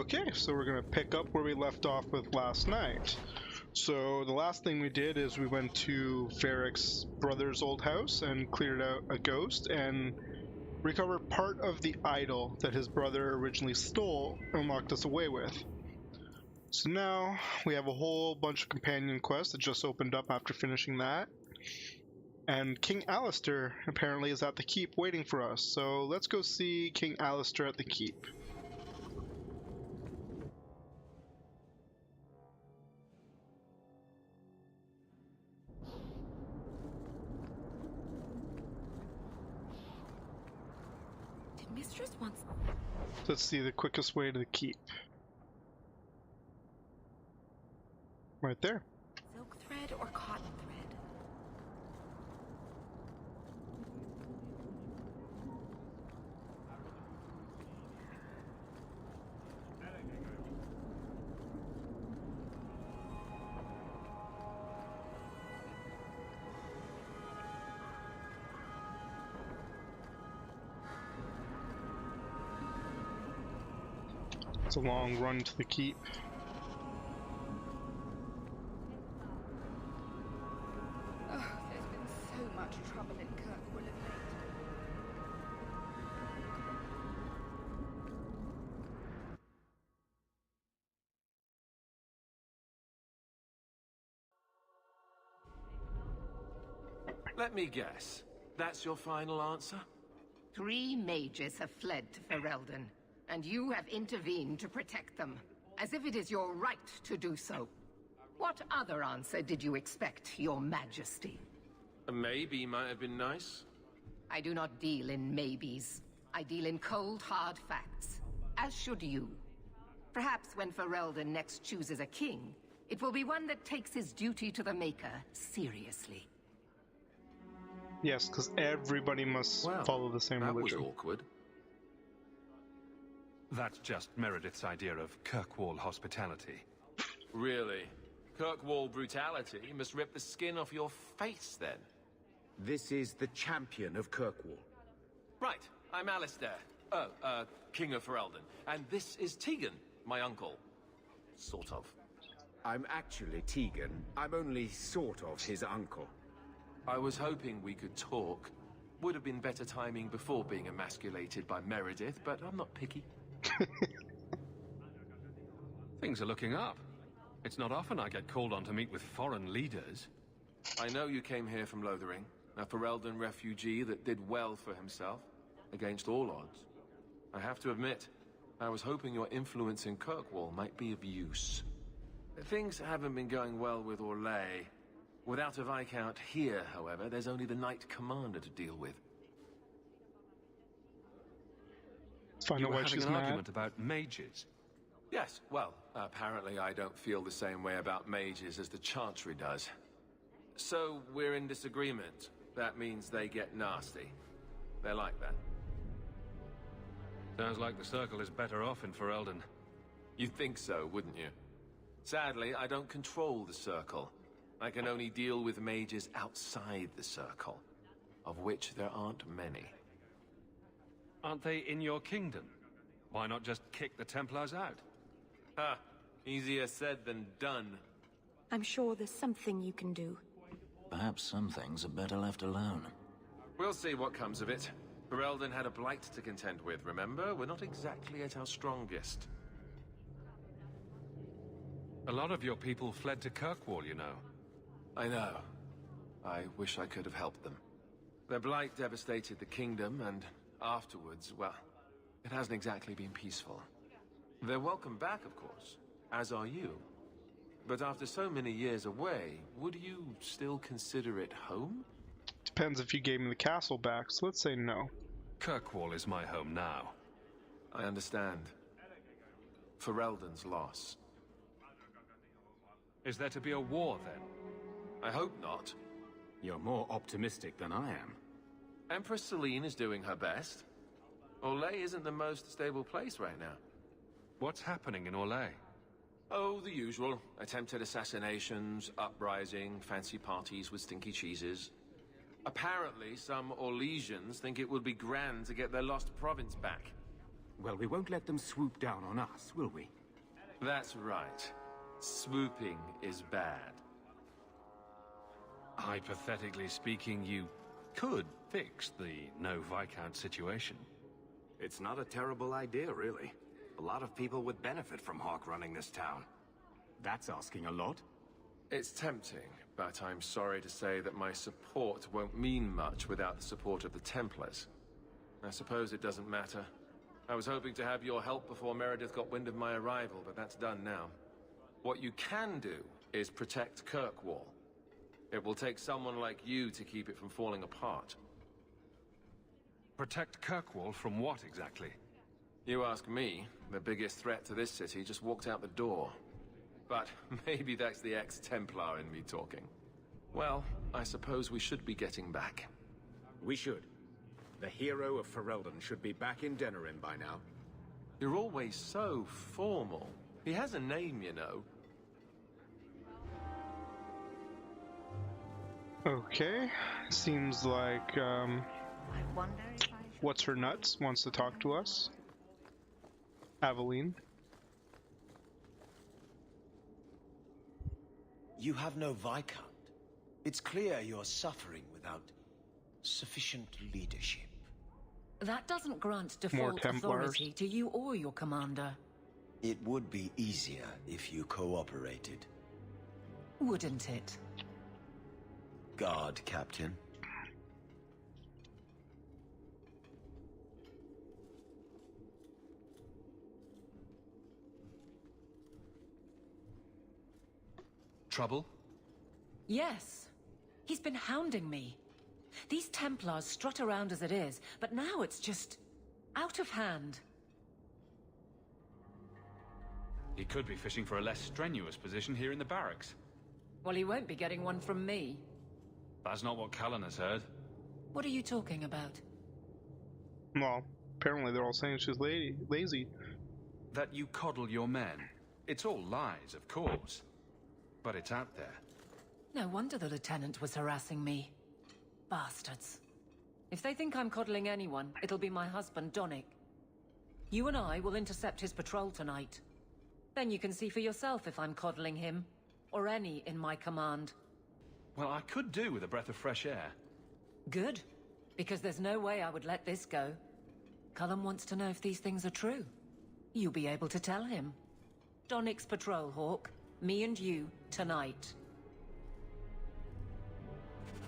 Okay, so we're gonna pick up where we left off with last night. So the last thing we did is we went to Varric's brother's old house and cleared out a ghost and recovered part of the idol that his brother originally stole and locked us away with. So now we have a whole bunch of companion quests that just opened up after finishing that. And King Alistair apparently is at the keep waiting for us. So let's go see King Alistair at the keep. Mistress wants... Let's see the quickest way to the keep. Right there. Silk thread or cotton thread? It's a long run to the keep. Oh, there's been so much trouble in Kirkwall of late. Let me guess. That's your final answer? 3 mages have fled to Ferelden, and you have intervened to protect them, as if it is your right to do so. What other answer did you expect, your majesty? A maybe might have been nice. I do not deal in maybes. I deal in cold, hard facts, as should you. Perhaps when Ferelden next chooses a king, it will be one that takes his duty to the Maker seriously. Yes, because everybody must follow the same religion. That was awkward. That's just Meredith's idea of Kirkwall hospitality. Really? Kirkwall brutality must rip the skin off your face, then? This is the champion of Kirkwall. Right, I'm Alistair. King of Ferelden. And this is Tegan, my uncle. Sort of. I'm actually Tegan. I'm only sort of his uncle. I was hoping we could talk. Would have been better timing before being emasculated by Meredith, but I'm not picky. Things are looking up. It's not often I get called on to meet with foreign leaders. I know you came here from Lothering, a Ferelden refugee that did well for himself, against all odds. I have to admit, I was hoping your influence in Kirkwall might be of use. Things haven't been going well with Orlais. Without a Viscount here, however, there's only the Knight Commander to deal with. You were having an argument about mages? Yes, well, apparently I don't feel the same way about mages as the Chantry does. So, we're in disagreement. That means they get nasty. They're like that. Sounds like the Circle is better off in Ferelden. You'd think so, wouldn't you? Sadly, I don't control the Circle. I can only deal with mages outside the Circle, of which there aren't many. Aren't they in your kingdom? Why not just kick the Templars out? Ha! Easier said than done. I'm sure there's something you can do. Perhaps some things are better left alone. We'll see what comes of it. Ferelden had a blight to contend with, remember? We're not exactly at our strongest. A lot of your people fled to Kirkwall, you know. I know. I wish I could have helped them. Their blight devastated the kingdom, and afterwards, well, it hasn't exactly been peaceful. They're welcome back, of course, as are you. But after so many years away, would you still consider it home? Depends if you gave me the castle back, so let's say no. Kirkwall is my home now. I understand. Ferelden's loss. Is there to be a war, then? I hope not. You're more optimistic than I am. Empress Celine is doing her best. Orlais isn't the most stable place right now. What's happening in Orlais? Oh, the usual. Attempted assassinations, uprising, fancy parties with stinky cheeses. Apparently, some Orlesians think it would be grand to get their lost province back. Well, we won't let them swoop down on us, will we? That's right. Swooping is bad. Hypothetically speaking, you could fix the no Viscount situation. It's not a terrible idea, really. A lot of people would benefit from Hawke running this town. That's asking a lot. It's tempting, but I'm sorry to say that my support won't mean much without the support of the Templars. I suppose it doesn't matter. I was hoping to have your help before Meredith got wind of my arrival, but that's done now. What you can do is protect Kirkwall. It will take someone like you to keep it from falling apart. Protect Kirkwall from what exactly? You ask me, the biggest threat to this city just walked out the door. But maybe that's the ex-Templar in me talking. Well, I suppose we should be getting back. We should. The hero of Ferelden should be back in Denerim by now. You're always so formal. He has a name, you know. Okay, seems like, I wonder if I should... What's Her Nuts wants to talk to us. Aveline. You have no Viscount. It's clear you're suffering without sufficient leadership. That doesn't grant More default Templars. authority to you or your commander. It would be easier if you cooperated. Wouldn't it? Guard, Captain. Trouble? Yes. He's been hounding me. These Templars strut around as it is, but now it's just out of hand. He could be fishing for a less strenuous position here in the barracks. Well, he won't be getting one from me. That's not what Cullen has heard. What are you talking about? Well, apparently they're all saying she's lazy. That you coddle your men. It's all lies, of course. But it's out there. No wonder the lieutenant was harassing me. Bastards. If they think I'm coddling anyone, it'll be my husband, Donnic. You and I will intercept his patrol tonight. Then you can see for yourself if I'm coddling him, or any in my command. Well, I could do with a breath of fresh air. Good, because there's no way I would let this go. Cullen wants to know if these things are true. You'll be able to tell him. Donnic's patrol, Hawke. Me and you, tonight.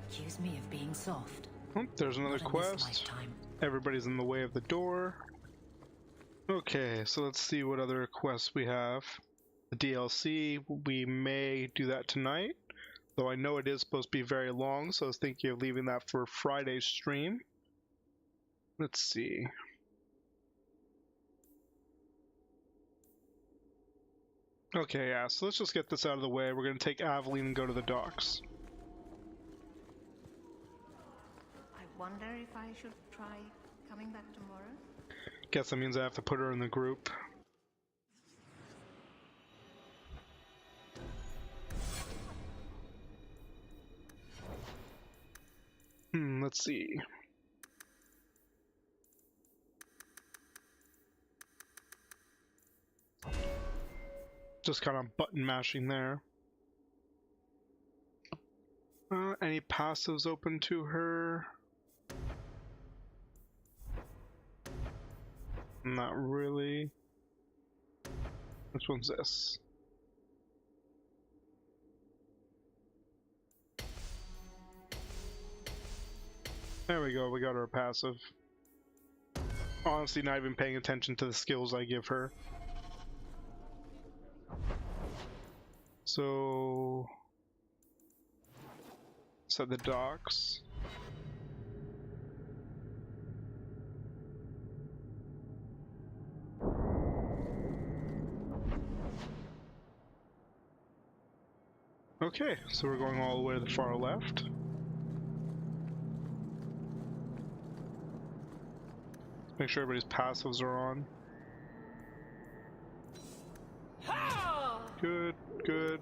Accuse me of being soft. Oh, there's another Not in this quest. lifetime. Everybody's in the way of the door. Okay, so let's see what other quests we have. The DLC, we may do that tonight. Though I know it is supposed to be very long, so I was thinking of leaving that for Friday's stream. Let's see. Okay, yeah, so let's just get this out of the way. We're going to take Aveline and go to the docks. I wonder if I should try coming back tomorrow. Guess that means I have to put her in the group. Let's see. Just kind of button mashing there. Any passives open to her? Not really. Which one's this? There we go, we got her passive. Honestly, not even paying attention to the skills I give her. So... set the docks. Okay, so we're going all the way to the far left. Make sure everybody's passives are on. Good, good.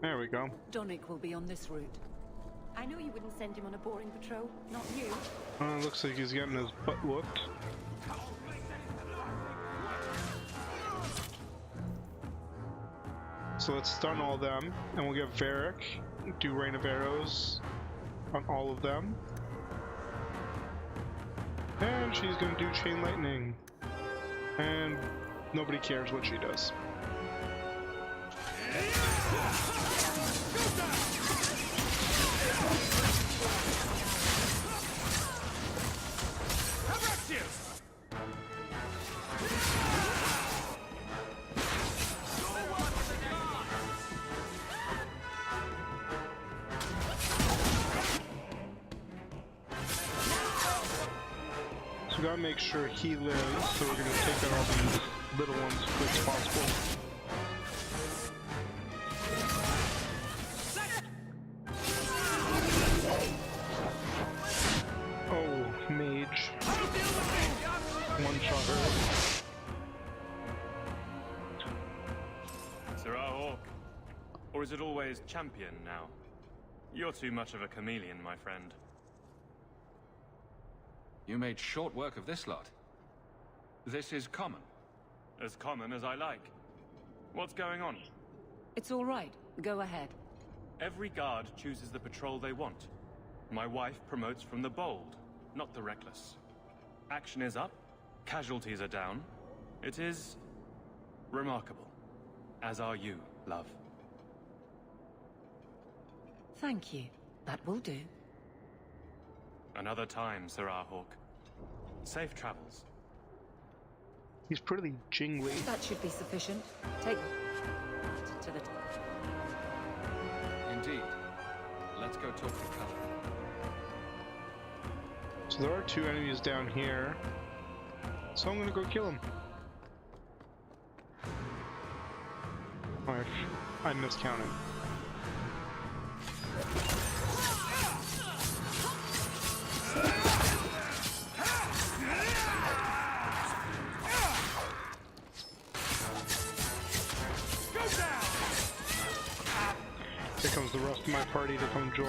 There we go. Donnic will be on this route. I knew you wouldn't send him on a boring patrol, not you. Looks like he's getting his butt whooped. So let's stun all them, and we'll get Varric, do Rain of Arrows on all of them. And she's gonna do Chain Lightning. And nobody cares what she does. So we gotta make sure he lives, so we're gonna take out all these little ones as quick as possible. Oh, mage. One shot her. Sir Hawk. Or is it always champion now? You're too much of a chameleon, my friend. You made short work of this lot. This is common. As common as I like. What's going on? It's all right. Go ahead. Every guard chooses the patrol they want. My wife promotes from the bold, not the reckless. Action is up, casualties are down. It is remarkable. As are you, love. Thank you. That will do. Another time, Sir Hawk. Safe travels. He's pretty jingly. That should be sufficient. Take to the... Indeed. Let's go talk to Cullen. So there are two enemies down here. So I'm gonna go kill them. I miscounted. Here comes the rest of my party to come join.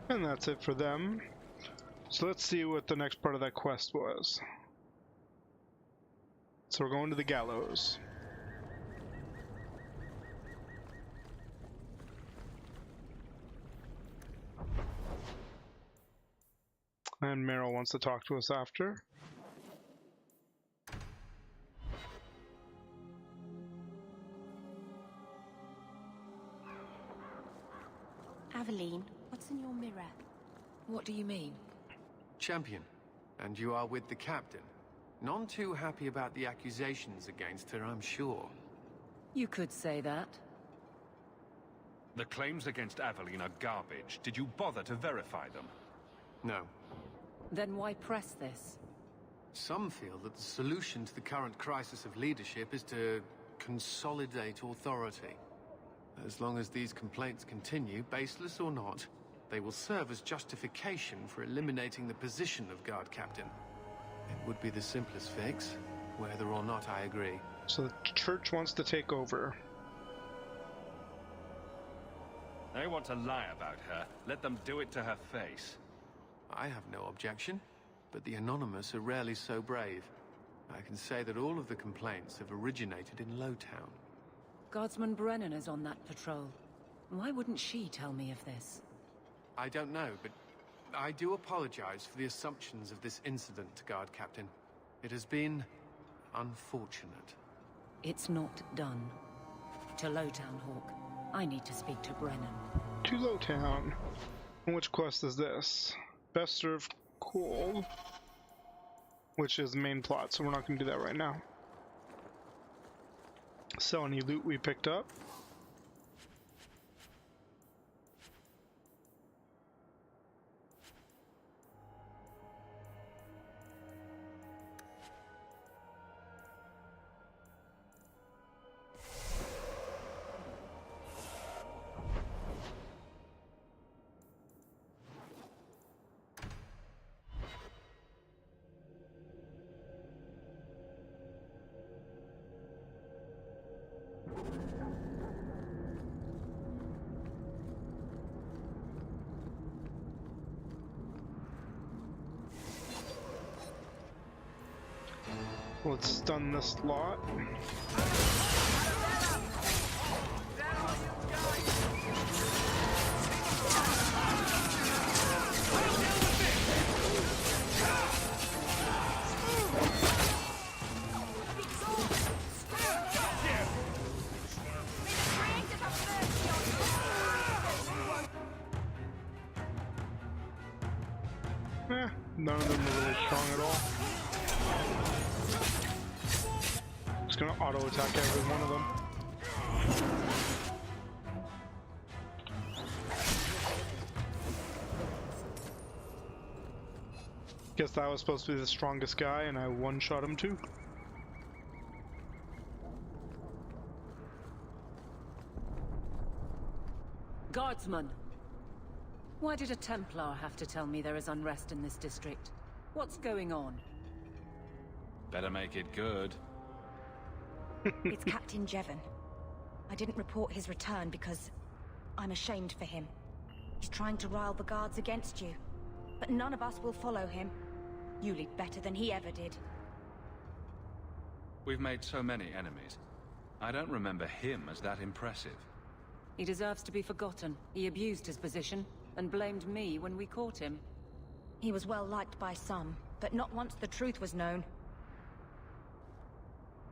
And that's it for them. So let's see what the next part of that quest was. So we're going to the gallows. And Meryl wants to talk to us after. Aveline, what's in your mirror? What do you mean? Champion, and you are with the captain. None too happy about the accusations against her, I'm sure. You could say that. The claims against Aveline are garbage. Did you bother to verify them? No. Then why press this? Some feel that the solution to the current crisis of leadership is to consolidate authority. As long as these complaints continue, baseless or not, they will serve as justification for eliminating the position of guard captain. It would be the simplest fix, whether or not I agree. So the church wants to take over. They want to lie about her. Let them do it to her face. I have no objection, but the Anonymous are rarely so brave. I can say that all of the complaints have originated in Lowtown. Guardsman Brennan is on that patrol. Why wouldn't she tell me of this? I don't know, but I do apologize for the assumptions of this incident, guard captain. It has been unfortunate. It's not done. To Lowtown, Hawk. I need to speak to Brennan. To Lowtown. And which quest is this? Best served cold. Which is the main plot, so we're not going to do that right now. Sell any loot we picked up. let's stun this lot. None of them are really strong at all. Just gonna auto attack every one of them. Guess that was supposed to be the strongest guy, and I one-shot him too. Guardsman! Why did a Templar have to tell me there is unrest in this district? What's going on? Better make it good. It's Captain Jevon. I didn't report his return because I'm ashamed for him. He's trying to rile the guards against you. But none of us will follow him. You lead better than he ever did. We've made so many enemies. I don't remember him as that impressive. He deserves to be forgotten. He abused his position and blamed me when we caught him. He was well liked by some, but not once the truth was known.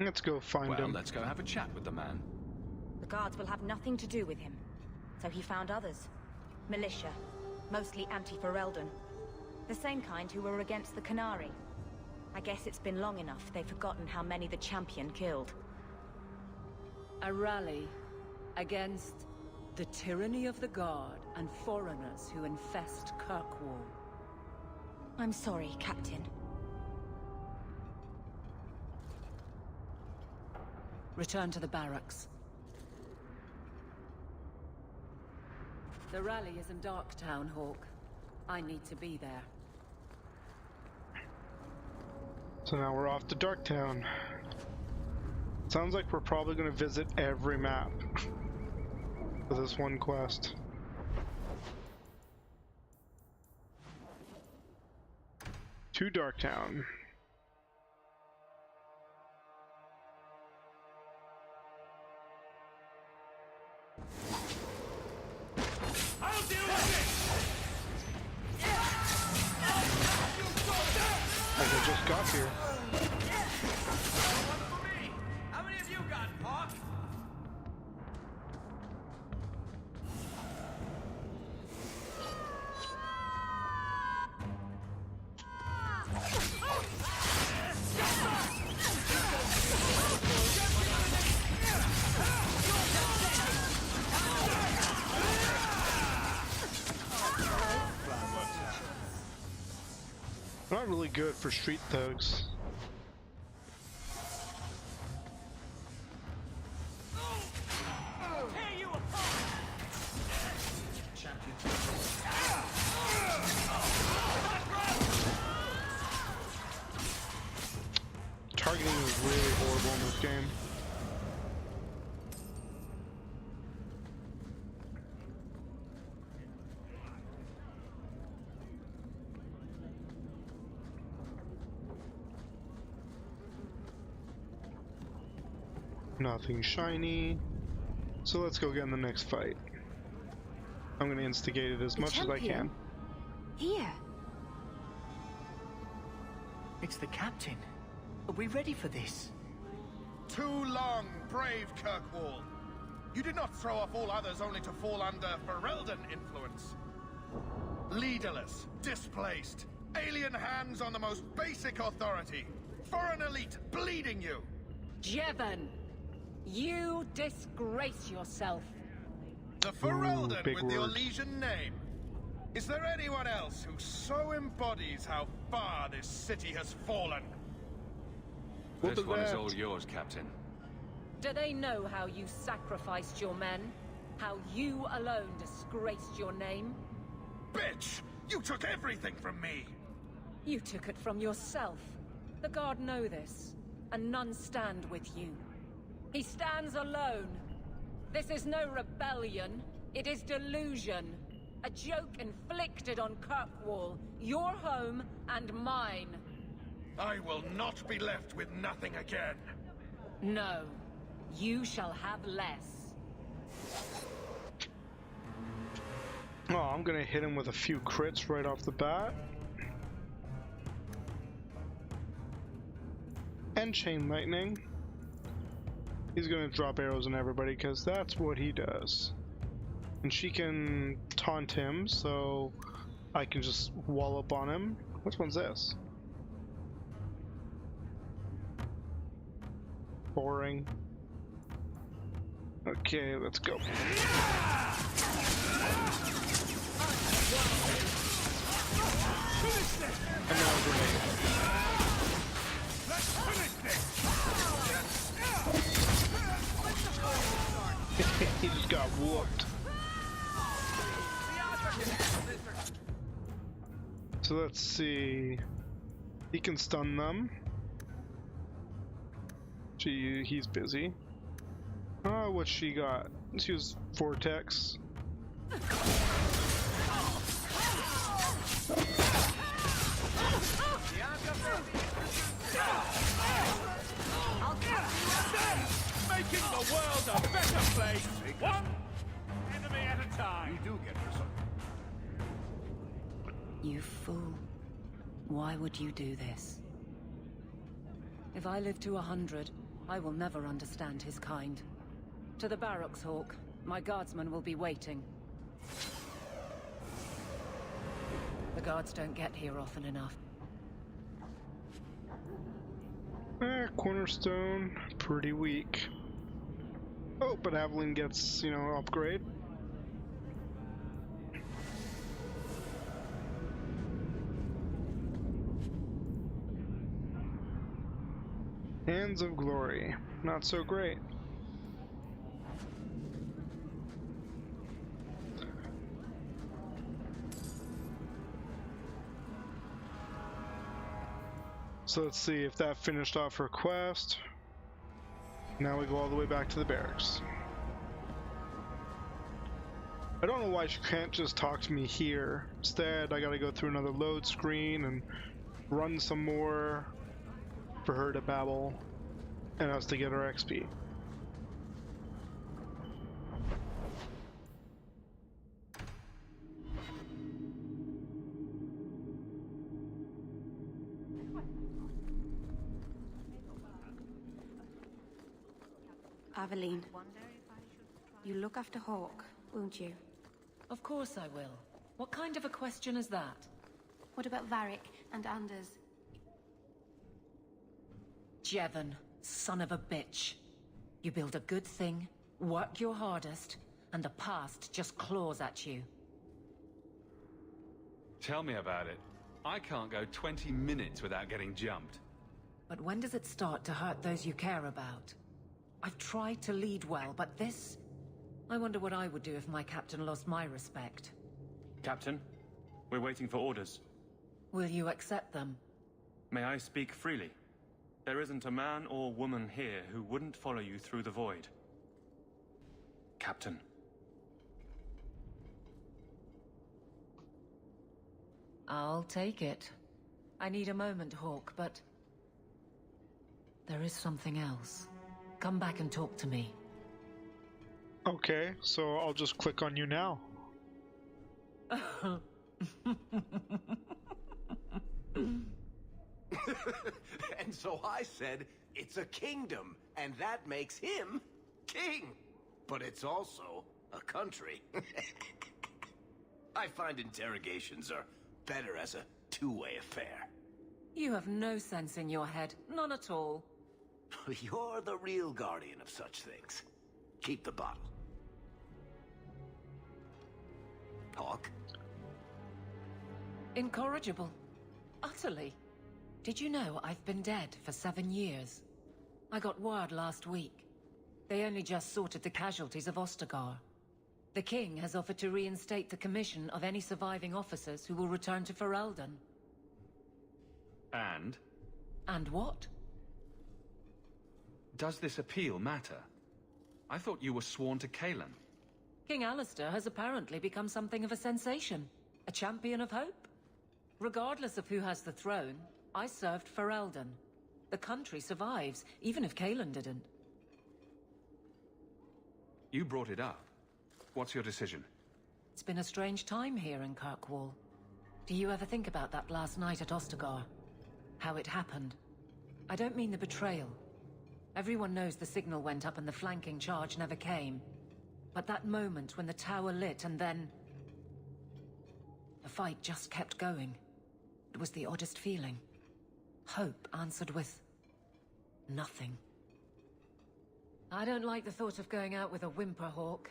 Let's go find him. Well, let's go have a chat with the man. The guards will have nothing to do with him. So he found others. Militia. Mostly anti-Ferelden. The same kind who were against the Qunari. I guess it's been long enough they've forgotten how many the Champion killed. A rally against the tyranny of the Guard and foreigners who infest Kirkwall. I'm sorry, Captain. Return to the barracks. The rally is in Darktown, Hawke. I need to be there. So now we're off to Darktown. Sounds like we're probably going to visit every map for this one quest. To Darktown. I'll deal with it! I just got here. How many of you got, Hawk? Not really good for street thugs. Targeting is really horrible in this game. Nothing shiny. So let's go get in the next fight. I'm gonna instigate it as much as I can. Here. It's the captain. Are we ready for this? Too long, brave Kirkwall. You did not throw off all others only to fall under Ferelden influence. Leaderless, displaced, alien hands on the most basic authority. Foreign elite bleeding you. Jevon! You disgrace yourself. The Ferelden with the Elysian name. Is there anyone else who so embodies how far this city has fallen? This one is all yours, Captain. Do they know how you sacrificed your men? How you alone disgraced your name? Bitch! You took everything from me! You took it from yourself. The Guard know this, and none stand with you. He stands alone. This is no rebellion. It is delusion. A joke inflicted on Kirkwall, your home and mine. I will not be left with nothing again. No. You shall have less. Oh, I'm gonna hit him with a few crits right off the bat. And chain lightning. He's gonna drop arrows on everybody because that's what he does. And she can taunt him, so I can just wallop on him. Which one's this? Boring. Okay, let's go. And now a grenade. Let's finish this! He just got whooped. So let's see. He can stun them. He's busy. Oh, what she got? Let's use Vortex. Making the world a better place, one enemy at a time. You do get result. You fool. Why would you do this? If I live to 100, I will never understand his kind. To the barracks, Hawk. My guardsmen will be waiting. The guards don't get here often enough. Cornerstone, pretty weak. Oh, but Aveline gets, upgrade. Hands of Glory, not so great. So let's see if that finished off her quest. Now we go all the way back to the barracks. I don't know why she can't just talk to me here. Instead, I gotta go through another load screen and run some more for her to babble and us to get our XP. Aveline, you look after Hawk, won't you? Of course I will. What kind of a question is that? What about Varric and Anders? Jevon, son of a bitch. You build a good thing, work your hardest, and the past just claws at you. Tell me about it. I can't go 20 minutes without getting jumped. But when does it start to hurt those you care about? I've tried to lead well, but this... I wonder what I would do if my captain lost my respect. Captain, we're waiting for orders. Will you accept them? May I speak freely? There isn't a man or woman here who wouldn't follow you through the void. Captain. I'll take it. I need a moment, Hawk, but... there is something else. Come back and talk to me. Okay, so I'll just click on you now. And so I said, it's a kingdom, and that makes him king. But it's also a country. I find interrogations are better as a two-way affair. You have no sense in your head. None at all. You're the real guardian of such things. Keep the bottle. Hawk? Incorrigible. Utterly. Did you know I've been dead for 7 years? I got word last week. They only just sorted the casualties of Ostagar. The king has offered to reinstate the commission of any surviving officers who will return to Ferelden. And? And what? Does this appeal matter? I thought you were sworn to Cailan. King Alistair has apparently become something of a sensation. A champion of hope. Regardless of who has the throne, I served for Eldon. The country survives, even if Cailan didn't. You brought it up. What's your decision? It's been a strange time here in Kirkwall. Do you ever think about that last night at Ostagar? How it happened? I don't mean the betrayal. Everyone knows the signal went up and the flanking charge never came. But that moment when the tower lit and then... the fight just kept going. It was the oddest feeling. Hope answered with... nothing. I don't like the thought of going out with a whimper, Hawke.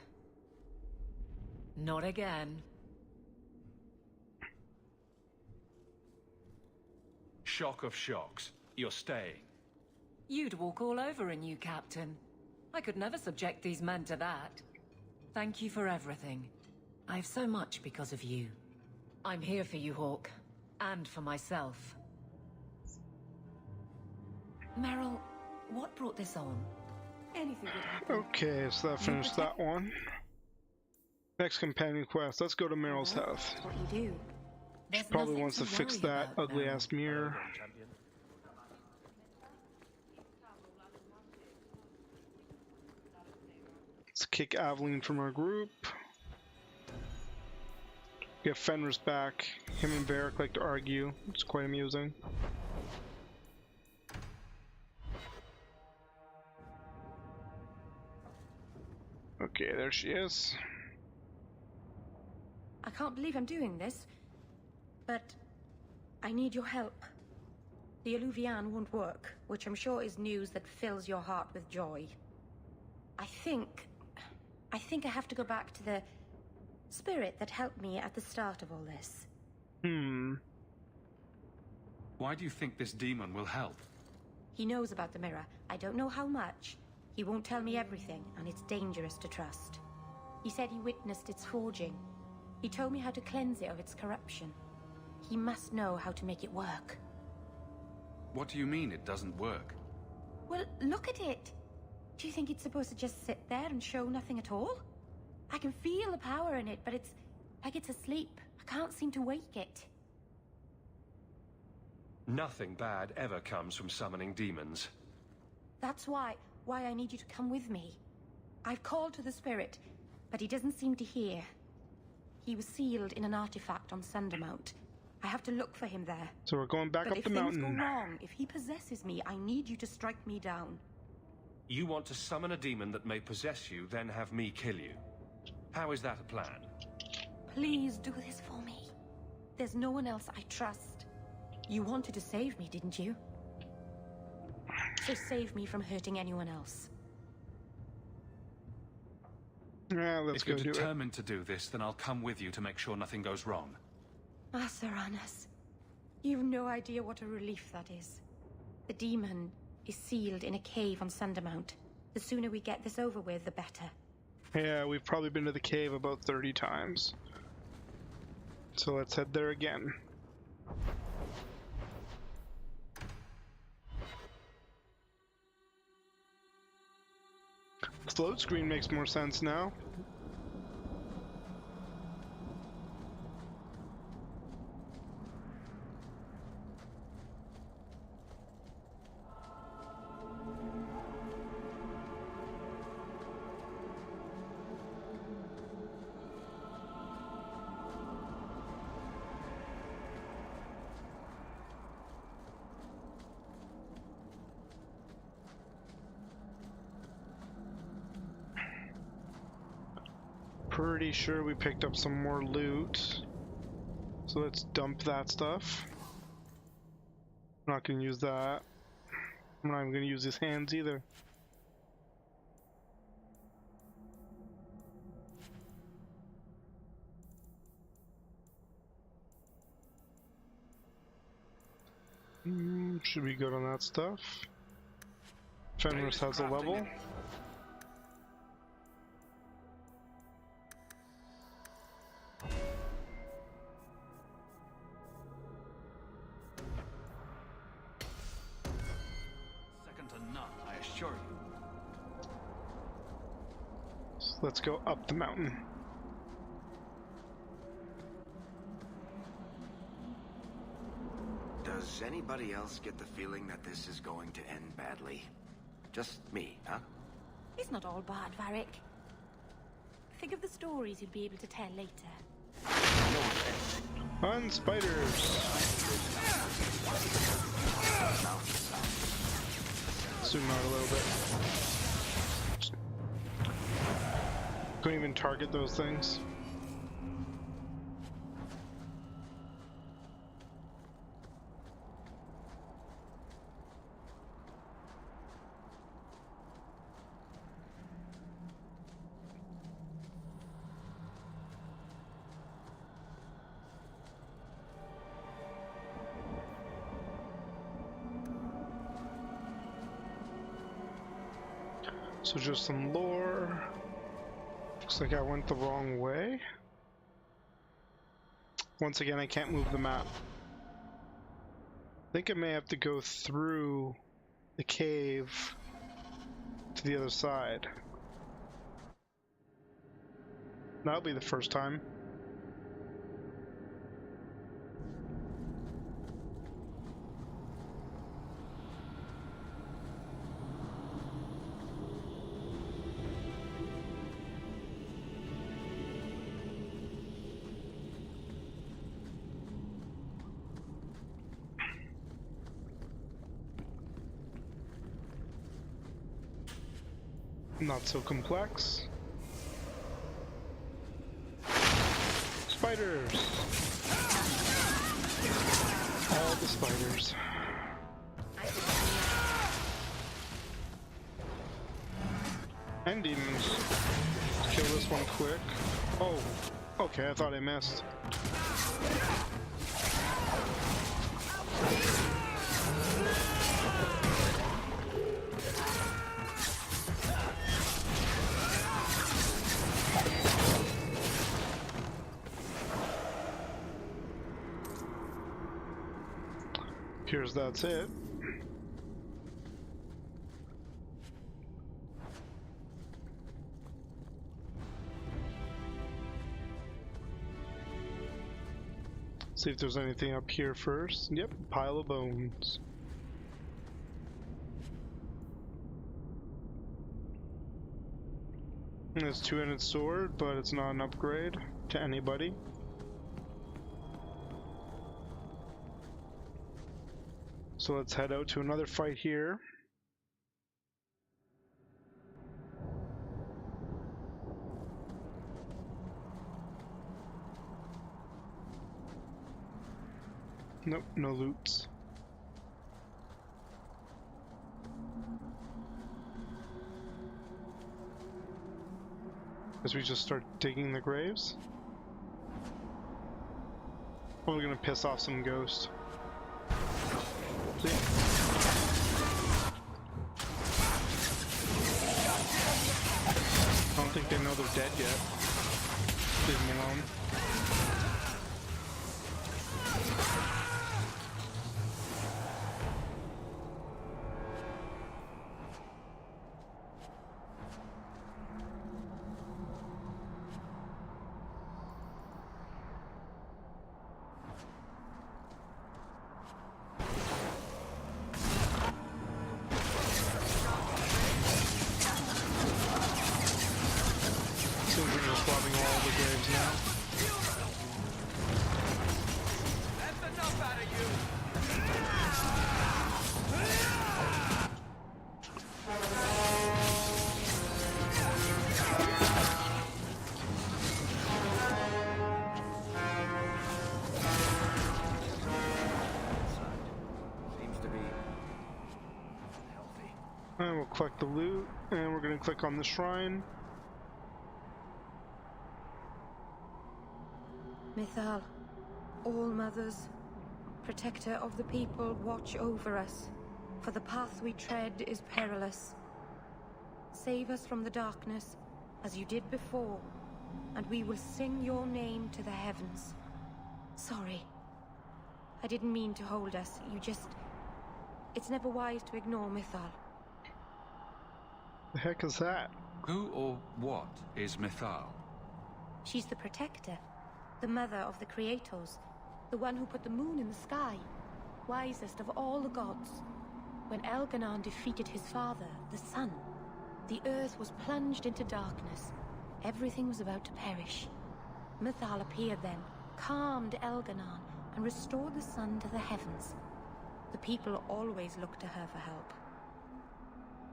Not again. Shock of shocks. You're staying. You'd walk all over a new captain. I could never subject these men to that. Thank you for everything. I have so much because of you. I'm here for you, Hawke. And for myself. Meryl, what brought this on? Anything would happen. Okay, so that finished that one. Next companion quest. Let's go to Meryl's house. What you do. She probably wants to fix that ugly-ass mirror. Let's kick Aveline from our group. Get Fenris back. Him and Varric like to argue. It's quite amusing. Okay, there she is. I can't believe I'm doing this, but I need your help. The Eluvian won't work, which I'm sure is news that fills your heart with joy. I think I have to go back to the spirit that helped me at the start of all this. Why do you think this demon will help? He knows about the mirror. I don't know how much. He won't tell me everything, and it's dangerous to trust. He said he witnessed its forging. He told me how to cleanse it of its corruption. He must know how to make it work. What do you mean it doesn't work? Well, look at it. Do you think it's supposed to just sit there and show nothing at all? I can feel the power in it, but it's like it's asleep. I can't seem to wake it. Nothing bad ever comes from summoning demons. That's why I need you to come with me. I've called to the spirit, but he doesn't seem to hear. He was sealed in an artifact on Sundermount. I have to look for him there. So we're going back up the mountain. If things go wrong, if he possesses me, I need you to strike me down. You want to summon a demon that may possess you, then have me kill you. How is that a plan? Please do this for me. There's no one else I trust. You wanted to save me, didn't you? So save me from hurting anyone else. Yeah, let's go do it. If you're determined to do this, then I'll come with you to make sure nothing goes wrong. Asaranas, you've no idea what a relief that is. The demon is sealed in a cave on Sundermount. The sooner we get this over with, the better. Yeah, we've probably been to the cave about 30 times. So let's head there again. This load screen makes more sense now. Pretty sure we picked up some more loot. So let's dump that stuff. I'm not gonna use that. I'm not even gonna use his hands either. Should be good on that stuff. Fenris has a level. Let's go up the mountain. Does anybody else get the feeling that this is going to end badly? Just me, huh? It's not all bad, Varric. Think of the stories you'll be able to tell later. On spiders. Zoom out a little bit. Couldn't even target those things. So just some lore. Looks like I went the wrong way. Once again, I can't move the map. I think I may have to go through the cave to the other side. That'll be the first time. Not so complex. Spiders! All the spiders. And demons. Kill this one quick. Oh, okay, I thought I missed. Appears that's it. See if there's anything up here first. Yep, pile of bones. And it's a two-handed sword, but it's not an upgrade to anybody. So let's head out to another fight here. Nope, no loots. As we just start digging the graves. Probably gonna piss off some ghosts. See? I don't think they know they're dead yet. Leave them alone. And we'll collect the loot, and we're going to click on the shrine. Mythal, All-Mothers, protector of the people, watch over us, for the path we tread is perilous. Save us from the darkness, as you did before, and we will sing your name to the heavens. Sorry. I didn't mean to hold us, It's never wise to ignore Mythal. The heck is that? Who or what is Mythal? She's the protector, the mother of the Creators, the one who put the moon in the sky. wisest of all the gods. When Elganon defeated his father, the sun, the earth was plunged into darkness. Everything was about to perish. Mythal appeared then, calmed Elganon, and restored the sun to the heavens. The people always looked to her for help.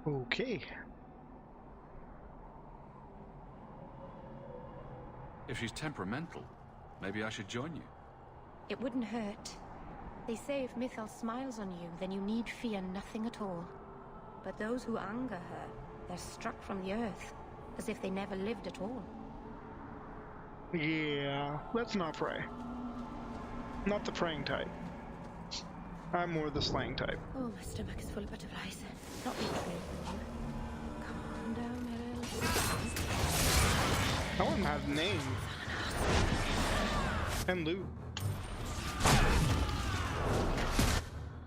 Okay. If she's temperamental, maybe I should join you. It wouldn't hurt. They say if Mythal smiles on you, then you need fear nothing at all. But those who anger her, they're struck from the earth, as if they never lived at all. Yeah, let's not pray. Not the praying type. I'm more the slaying type. Oh, my stomach is full of butterflies. Not me afraid of you. Calm down, my little... That one had a name. And loot.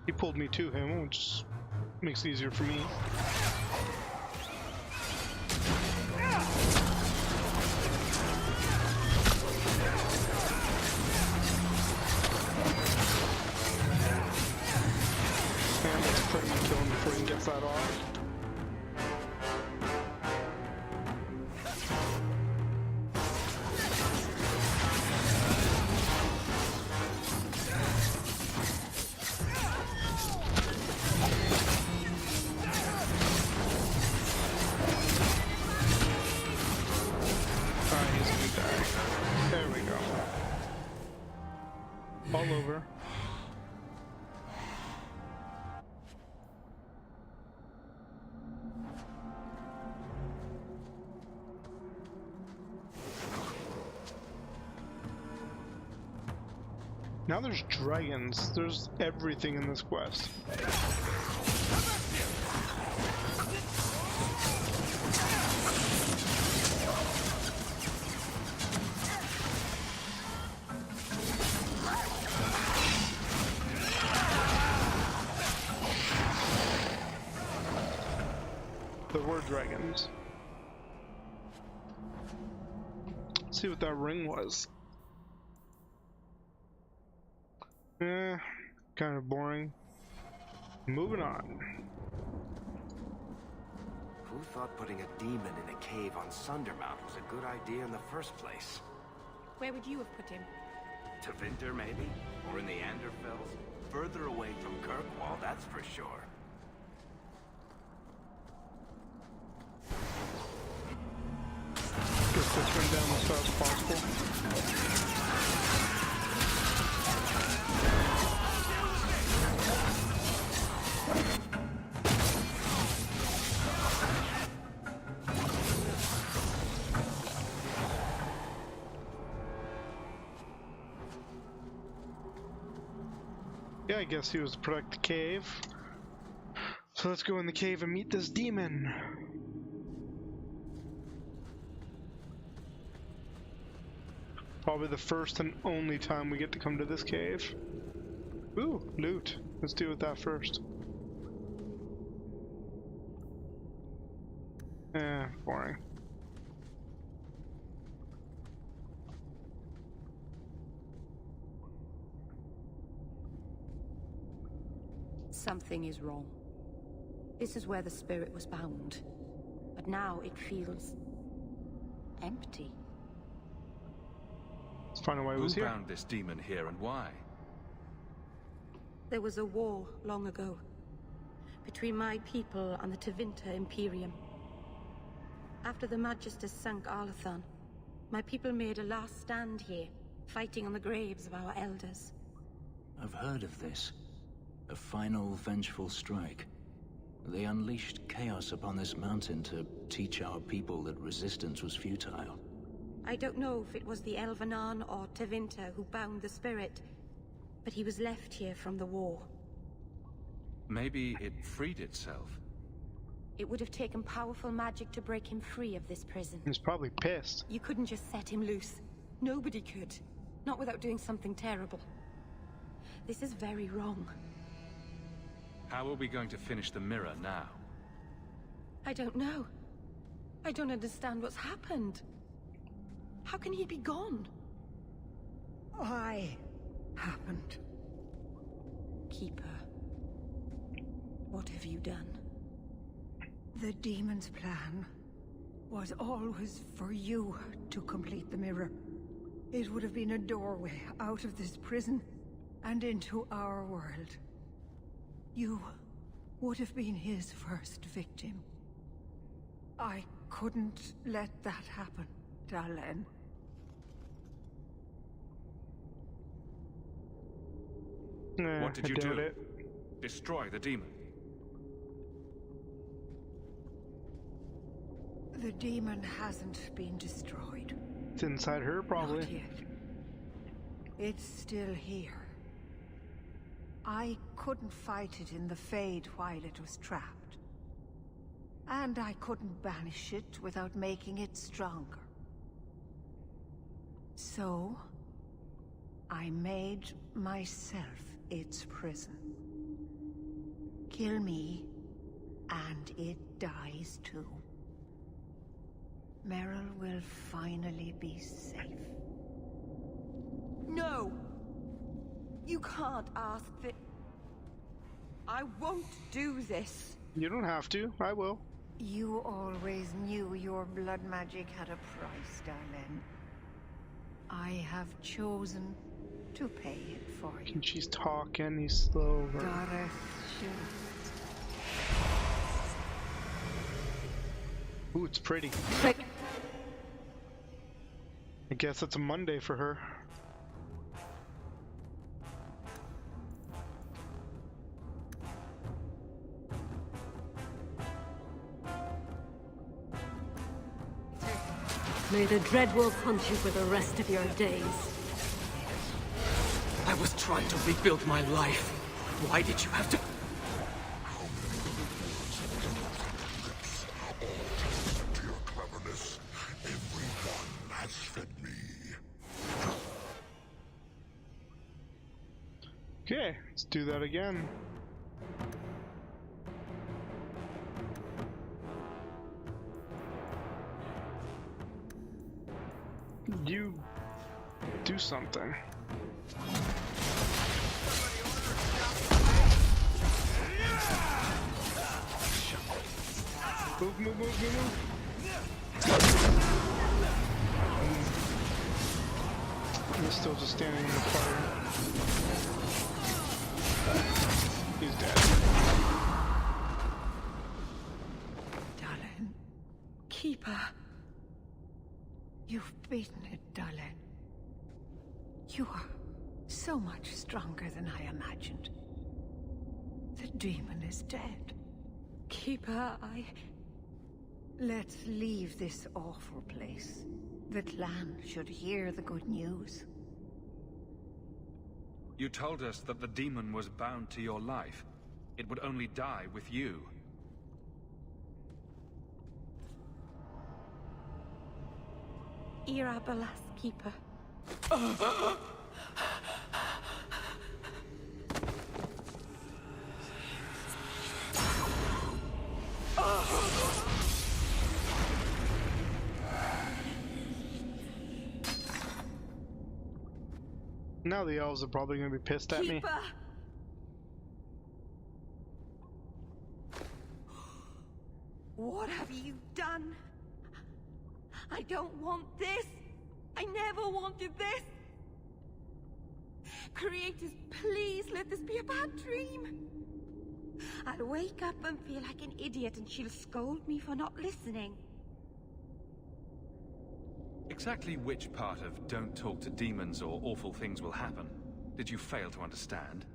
He pulled me to him, which makes it easier for me. And let's pray and kill him before he gets that off. All over. Now there's dragons. There's everything in this quest. There were dragons. Let's see what that ring was. Kind of boring. Moving on. Who thought putting a demon in a cave on Sundermount was a good idea in the first place? Where would you have put him? To Winter, maybe? Or in the Anderfells? Further away from Kirkwall, that's for sure. Get this one down as fast as possible. Yeah, I guess he was to protect the cave. So let's go in the cave and meet this demon. Probably the first and only time we get to come to this cave. Ooh, loot. Let's deal with that first. Boring. Something is wrong. This is where the spirit was bound. But now it feels... empty. Let's find out why he was Who here. bound this demon here and why? There was a war long ago. Between my people and the Tevinter Imperium. After the Magisters sank Arlathan, my people made a last stand here, fighting on the graves of our elders. I've heard of this. A final vengeful strike. They unleashed chaos upon this mountain to teach our people that resistance was futile. I don't know if it was the Elvenan or Tevinter who bound the spirit, but he was left here from the war. Maybe it freed itself. It would have taken powerful magic to break him free of this prison. He's probably pissed. You couldn't just set him loose. Nobody could. Not without doing something terrible. This is very wrong. How are we going to finish the mirror now? I don't know. I don't understand what's happened. How can he be gone? Why happened? Keeper, what have you done? The demon's plan was always for you to complete the mirror. It would have been a doorway out of this prison and into our world. You would have been his first victim. I couldn't let that happen, Dalen. What did you do? Destroy the demon? The demon hasn't been destroyed. It's inside her, probably. Not yet. It's still here. I couldn't fight it in the Fade while it was trapped. And I couldn't banish it without making it stronger. So, I made myself its prison. Kill me, and it dies too. Meryl will finally be safe. No! You can't ask that. I won't do this. You don't have to. I will. You always knew your blood magic had a price, Dalen. I have chosen to pay it for you. And she's talking, he's slow. Gareth Ooh, it's pretty. I guess it's a Monday for her. May the Dreadwolf hunt you for the rest of your days. I was trying to rebuild my life. Why did you have to... To your cleverness, everyone has fed me. Okay, let's do that again. You do something. Move. He's still just standing in the fire. He's dead. Dalen. Keeper. You've beaten it, Dalen. You are so much stronger than I imagined. The demon is dead. Keeper, Let's leave this awful place. The clan should hear the good news. You told us that the demon was bound to your life. It would only die with you. Irabalas, Keeper. Now the elves are probably going to be pissed at me. Keeper! What have you done? I don't want this. I never wanted this. Creators, please let this be a bad dream. I'll wake up and feel like an idiot and she'll scold me for not listening. Exactly which part of don't talk to demons or awful things will happen did you fail to understand?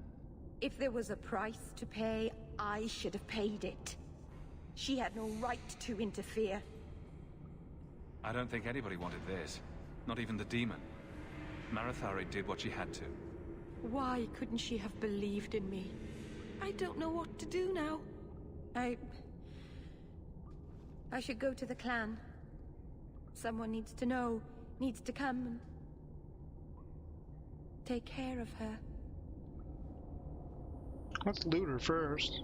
If there was a price to pay, I should have paid it. She had no right to interfere. I don't think anybody wanted this. Not even the demon. Marathari did what she had to. Why couldn't she have believed in me? I don't know what to do now. I should go to the clan. Someone needs to know, needs to come and take care of her. Let's loot her first.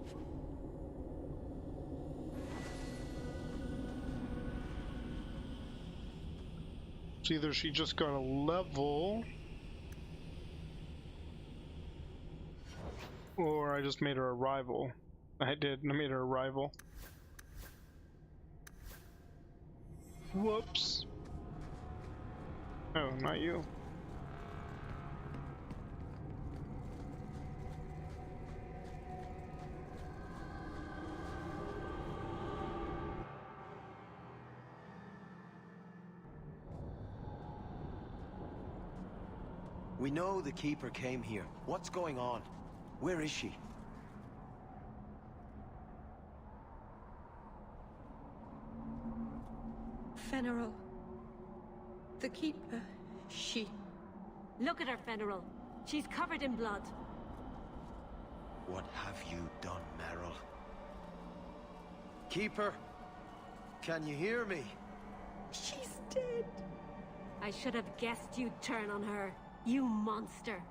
It's either she just got a level, Or I just made her a rival. I made her a rival. Whoops. Oh, not you. We know the Keeper came here. What's going on? Where is she? Fenrirol. The Keeper. She... Look at her, Fenrirol. She's covered in blood. What have you done, Merrill? Keeper? Can you hear me? She's dead. I should have guessed you'd turn on her. You monster.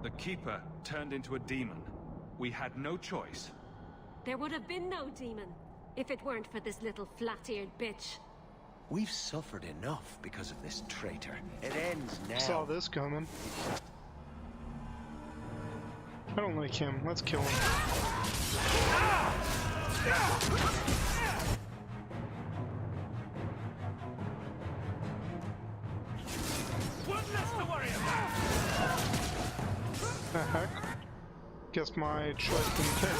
The Keeper turned into a demon. We had no choice. There would have been no demon, if it weren't for this little flat-eared bitch. We've suffered enough because of this traitor. It ends now. Saw this coming. I don't like him. Let's kill him. One less to worry about. The heck? Guess my choice didn't take.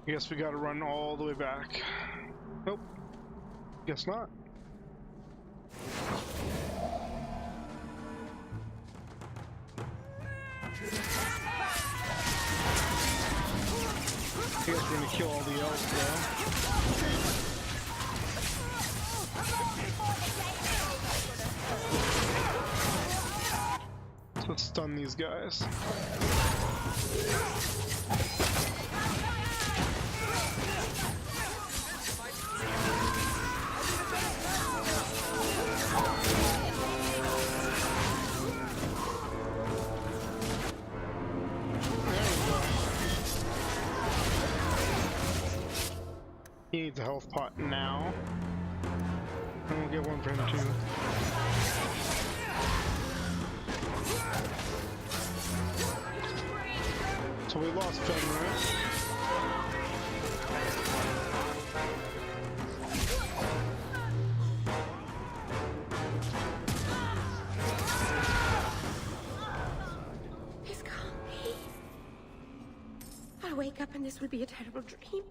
I guess we gotta run all the way back. Nope. Guess not. I guess we're gonna kill all the elves though. Let's stun these guys. He needs a health pot now. And we'll get one for him too. So we lost Fenrir. This can't be. I'll wake up and this will be a terrible dream.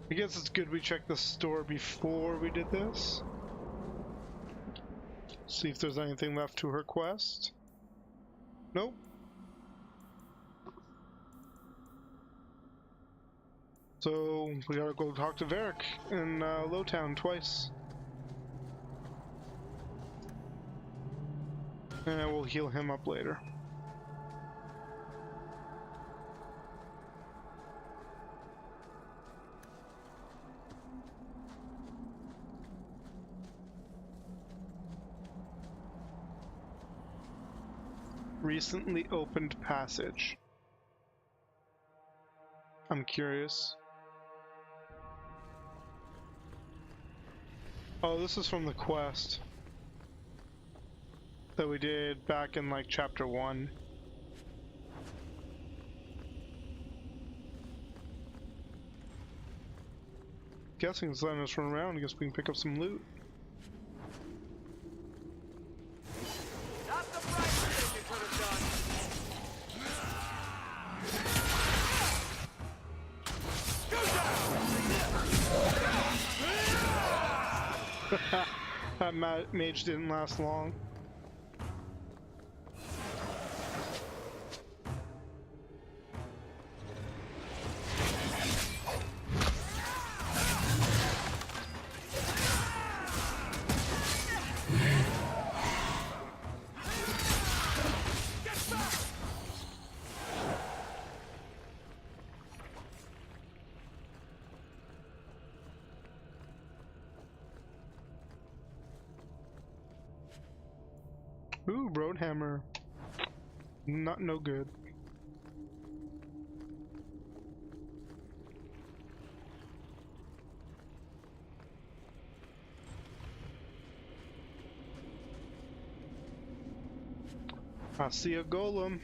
I guess it's good we checked the store before we did this. See if there's anything left to her quest. Nope. So we gotta go talk to Varric in Lowtown twice. And we'll heal him up later. Recently opened passage. I'm curious. Oh, this is from the quest that we did back in like chapter 1. Guessing it's letting us run around. I guess we can pick up some loot. That mage didn't last long. Ooh, Roadhammer. Not no good. I see a golem.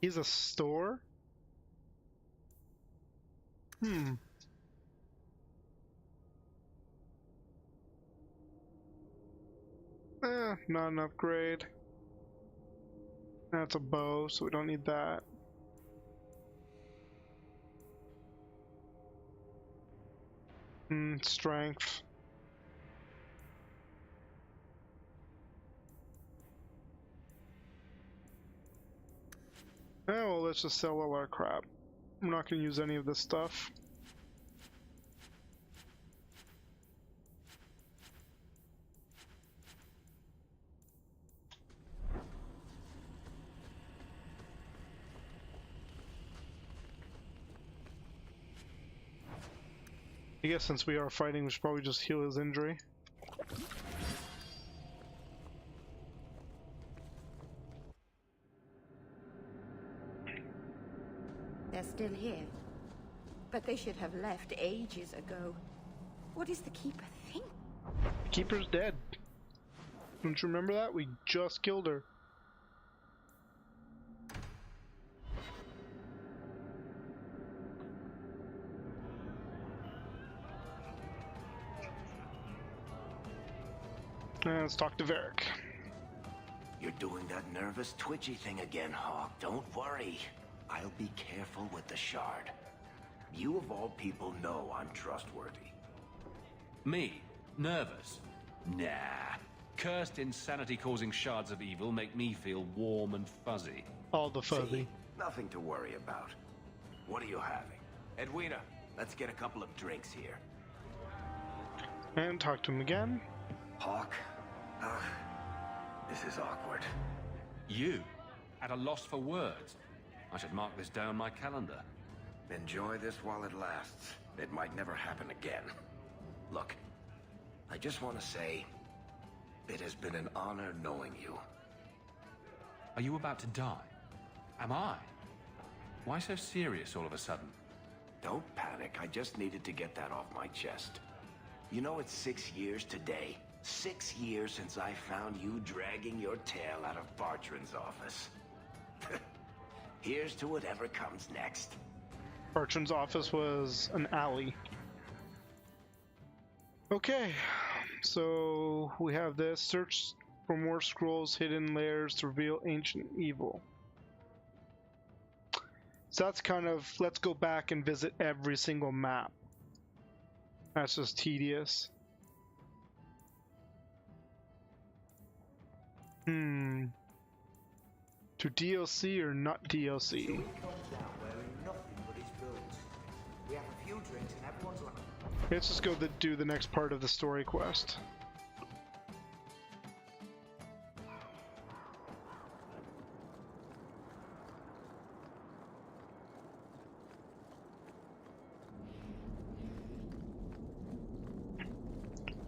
He's a store? Not an upgrade. That's a bow, so we don't need that. Strength. Oh, well, let's just sell all our crap. I'm not going to use any of this stuff. I guess since we are fighting, we should probably just heal his injury. They're still here. But they should have left ages ago. What does the Keeper think? The Keeper's dead. Don't you remember that? We just killed her. Let's talk to Varric. You're doing that nervous, twitchy thing again, Hawke. Don't worry. I'll be careful with the shard. You of all people know I'm trustworthy. Me? Nervous? Nah. Cursed insanity-causing shards of evil make me feel warm and fuzzy. All the fuzzy. See, nothing to worry about. What are you having? Edwina, let's get a couple of drinks here. And talk to him again. Hawke? This is awkward. You? At a loss for words? I should mark this down my calendar. Enjoy this while it lasts. It might never happen again. Look, I just want to say, it has been an honor knowing you. Are you about to die? Am I? Why so serious all of a sudden? Don't panic, I just needed to get that off my chest. You know, it's 6 years today. 6 years since I found you dragging your tail out of Bartrand's office. Here's to whatever comes next. Bartrand's office was an alley. Okay, so we have this. Search for more scrolls, hidden layers to reveal ancient evil. So that's kind of, let's go back and visit every single map. That's just tedious. To DLC or not DLC? Let's just go do the next part of the story quest.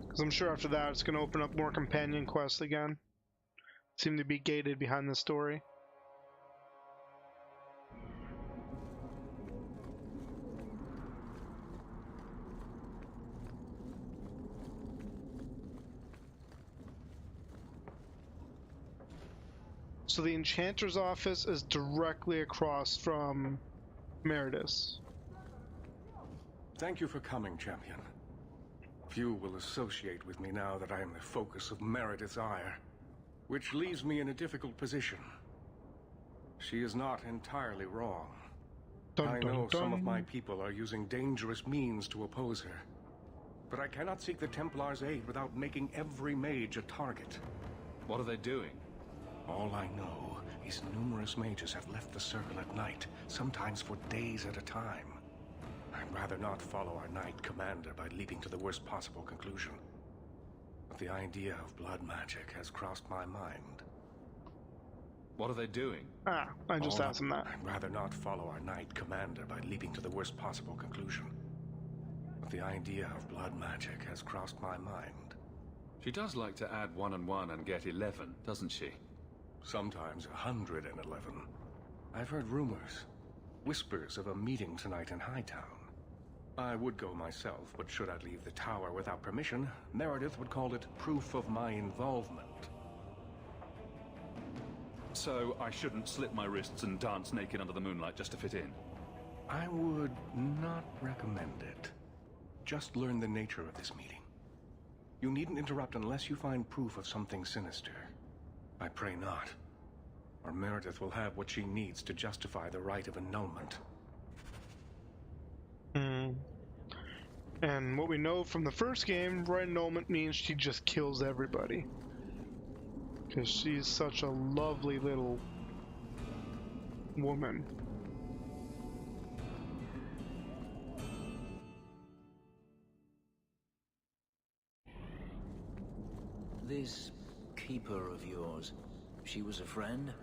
Because I'm sure after that it's going to open up more companion quests again. Seem to be gated behind the story. So the Enchanter's office is directly across from Meridus. Thank you for coming, champion. Few will associate with me now that I am the focus of Meridus' ire, which leaves me in a difficult position. She is not entirely wrong. I know some of my people are using dangerous means to oppose her, but I cannot seek the Templar's aid without making every mage a target. What are they doing? All I know is numerous mages have left the circle at night, sometimes for days at a time. I'd rather not follow our Knight Commander by leaping to the worst possible conclusion. But the idea of blood magic has crossed my mind. What are they doing? I just asked him that. I'd rather not follow our Knight Commander by leaping to the worst possible conclusion. But the idea of blood magic has crossed my mind. She does like to add 1 and 1 and get 11, doesn't she? Sometimes 111. I've heard rumors. Whispers of a meeting tonight in Hightown. I would go myself, but should I leave the tower without permission, Meredith would call it proof of my involvement. So I shouldn't slit my wrists and dance naked under the moonlight just to fit in? I would not recommend it. Just learn the nature of this meeting. You needn't interrupt unless you find proof of something sinister. I pray not. Or Meredith will have what she needs to justify the right of annulment. And what we know from the first game, right annulment means she just kills everybody. Because she's such a lovely little woman. This keeper of yours, she was a friend?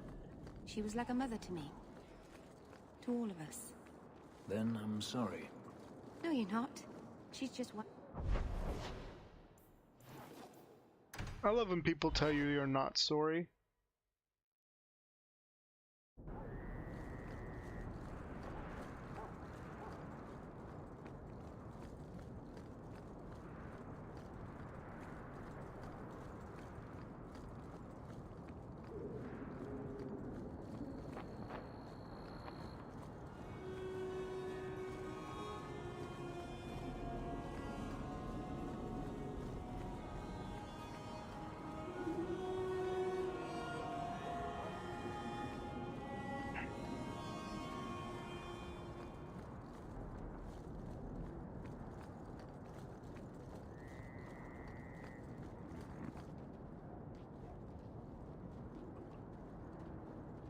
She was like a mother to me. To all of us. Then I'm sorry. No, you're not. She's just one. I love when people tell you you're not sorry.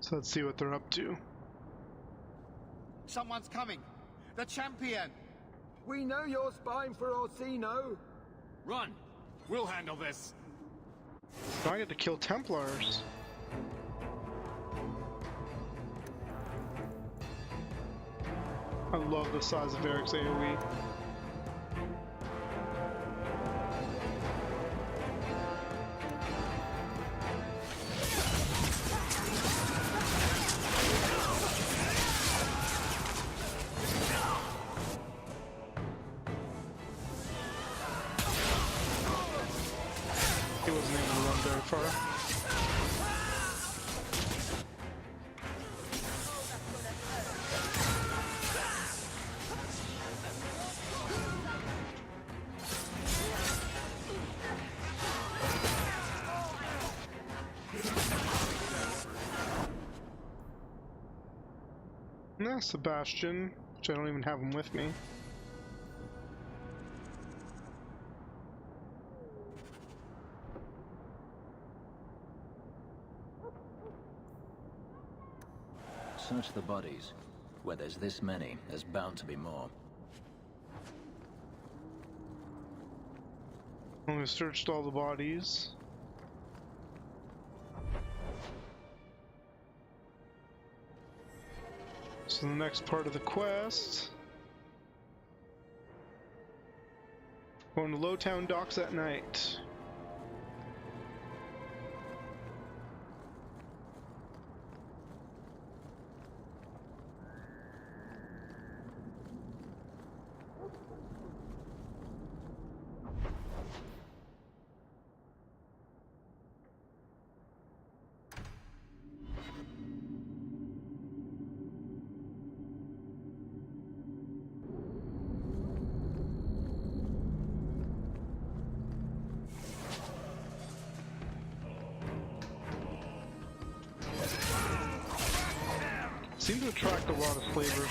So let's see what they're up to. Someone's coming. The champion. We know you're spying for Orsino. Run. We'll handle this. Now I get to kill Templars. I love the size of Eric's AoE. He wasn't able to run very far. Nah, Sebastian, which I don't even have him with me. Search the bodies. Where there's this many, there's bound to be more. We searched all the bodies. So the next part of the quest, going to Lowtown Docks at night. Seem to attract a lot of slavers.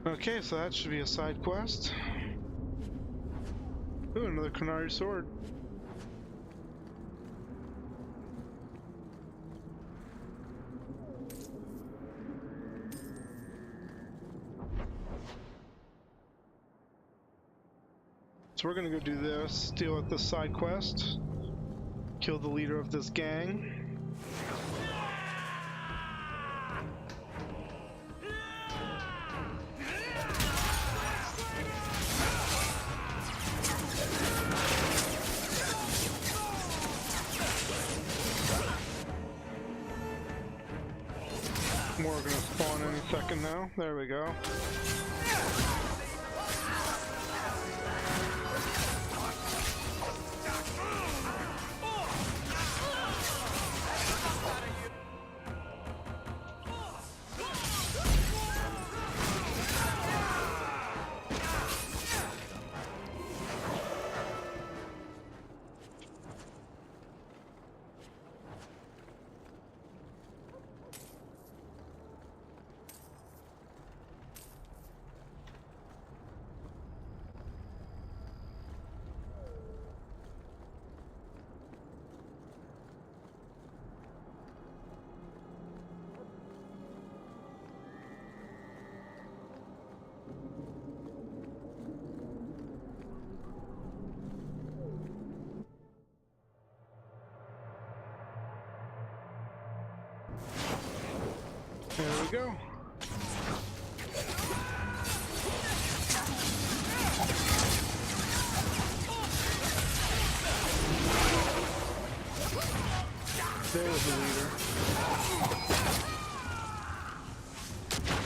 Okay, so that should be a side quest. Ooh, another Qunari sword. So we're gonna go do this, deal with this side quest, kill the leader of this gang. More are gonna spawn any second now. There we go. There we go. There's the leader.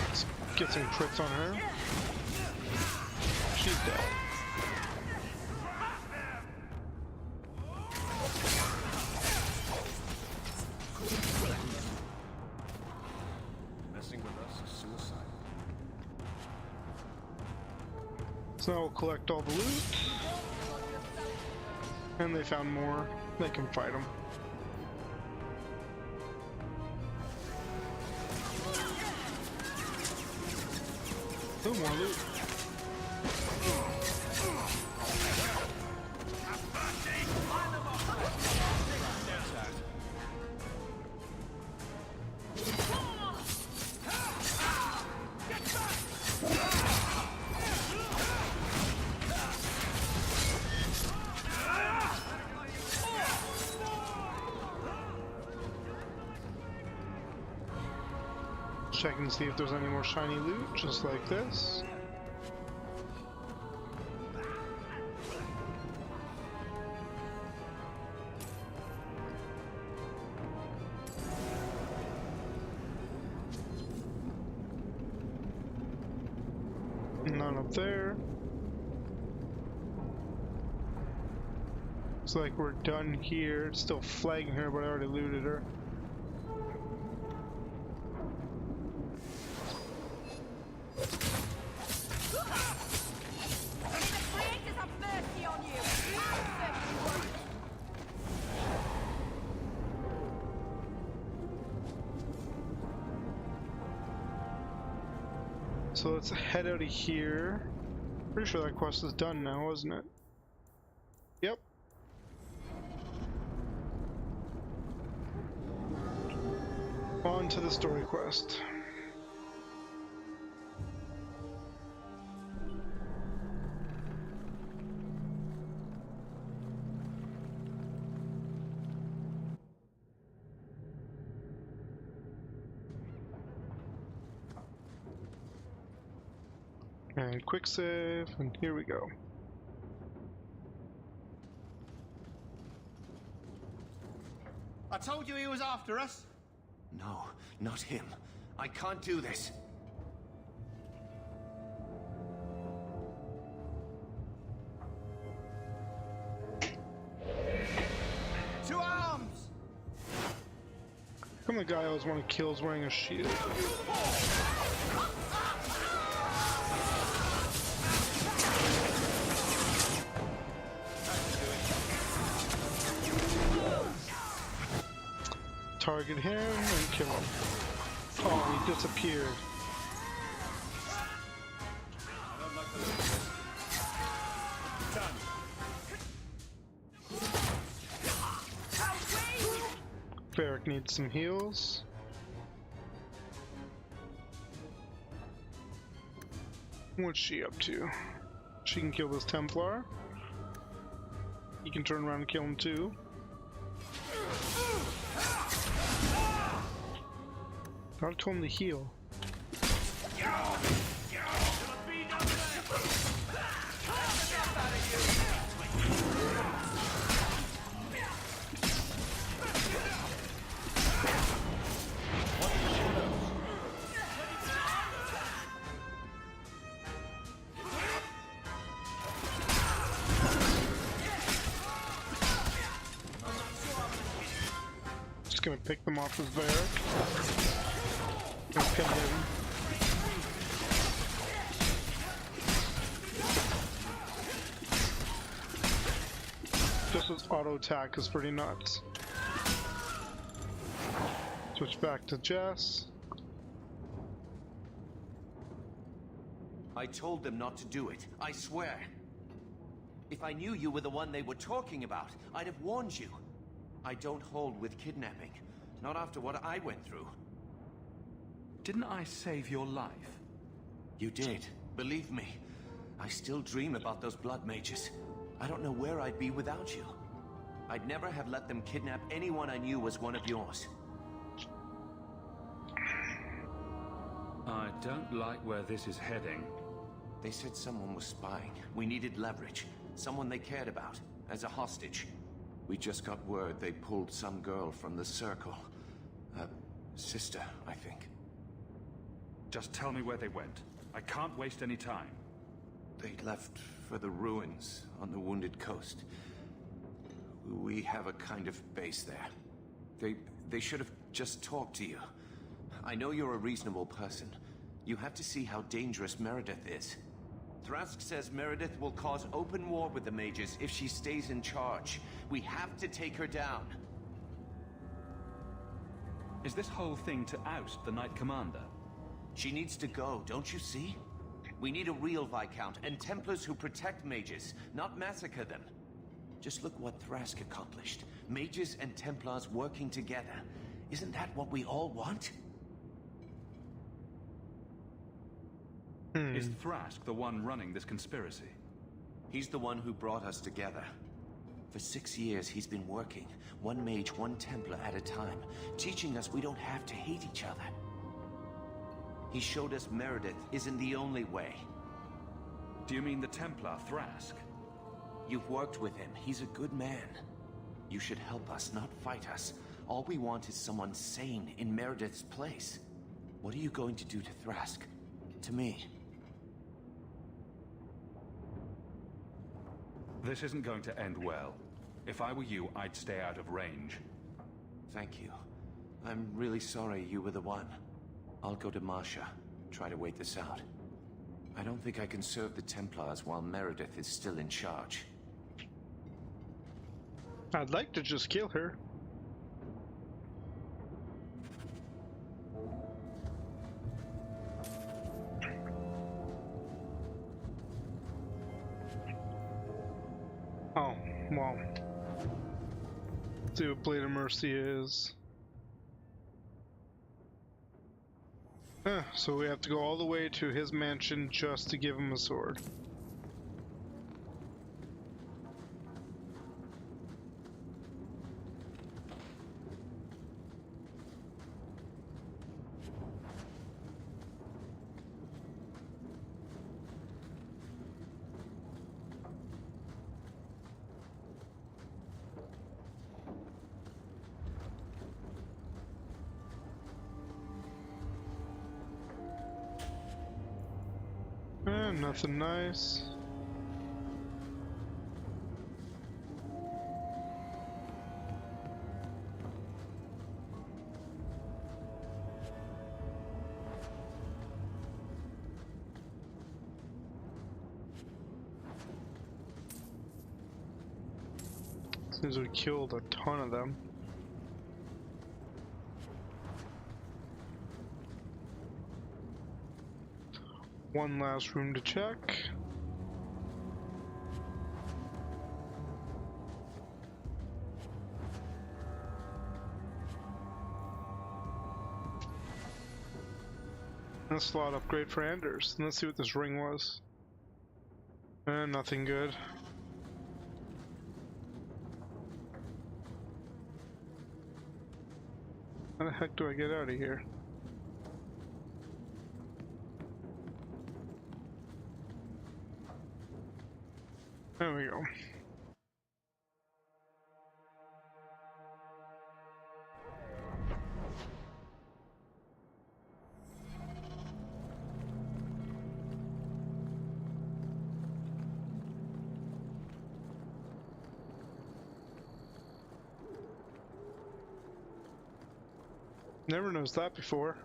Let's get some crits on her. She's dead. So now we'll collect all the loot. And they found more. They can fight them. Oh, more loot. Check and see if there's any more shiny loot, just like this. None up there. Looks like we're done here. It's still flagging her, but I already looted her. So let's head out of here. Pretty sure that quest is done now, wasn't it? Yep. On to the story quest. And quick save, and here we go. I told you he was after us. No, not him. I can't do this. To arms! Come the guy I always want to kill is wearing a shield. Target him and kill him. Oh, he disappeared. Varric needs some heals. What's she up to? She can kill this Templar. He can turn around and kill him too. I told him to heal. Just gonna pick them off with Varric. Gonna pin him. Just his auto attack is pretty nuts. Switch back to Jess. I told them not to do it, I swear. If I knew you were the one they were talking about, I'd have warned you. I don't hold with kidnapping. Not after what I went through. Didn't I save your life? You did. Believe me. I still dream about those blood mages. I don't know where I'd be without you. I'd never have let them kidnap anyone I knew was one of yours. I don't like where this is heading. They said someone was spying. We needed leverage. Someone they cared about. As a hostage. We just got word they pulled some girl from the Circle. Sister, I think. Just tell me where they went. I can't waste any time. They left for the ruins on the Wounded Coast. We have a kind of base there. They should have just talked to you. I know you're a reasonable person. You have to see how dangerous Meredith is. Thrask says Meredith will cause open war with the mages if she stays in charge. We have to take her down. Is this whole thing to oust the Knight Commander? She needs to go, don't you see? We need a real Viscount and Templars who protect mages, not massacre them. Just look what Thrask accomplished. Mages and Templars working together. Isn't that what we all want? Is Thrask the one running this conspiracy? He's the one who brought us together. For 6 years, he's been working, one mage, one Templar at a time, teaching us we don't have to hate each other. He showed us Meredith isn't the only way. Do you mean the Templar, Thrask? You've worked with him. He's a good man. You should help us, not fight us. All we want is someone sane in Meredith's place. What are you going to do to Thrask? To me? This isn't going to end well. If I were you, I'd stay out of range. Thank you. I'm really sorry you were the one. I'll go to Marsha. Try to wait this out. I don't think I can serve the Templars while Meredith is still in charge. I'd like to just kill her. Oh, well. Let's see what Blade of Mercy is. So we have to go all the way to his mansion just to give him a sword. Nothing nice. Seems we killed a ton of them. One last room to check. A slot upgrade for Anders. Let's see what this ring was. Nothing good. How the heck do I get out of here? There we go. Never noticed that before.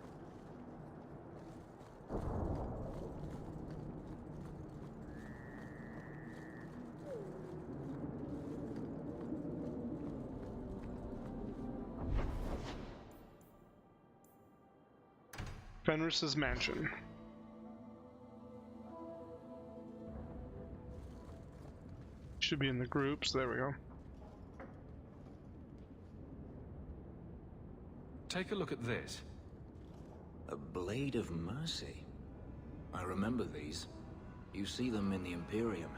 Fenris's mansion. Should be in the groups. There we go. Take a look at this. A Blade of Mercy. I remember these. You see them in the Imperium.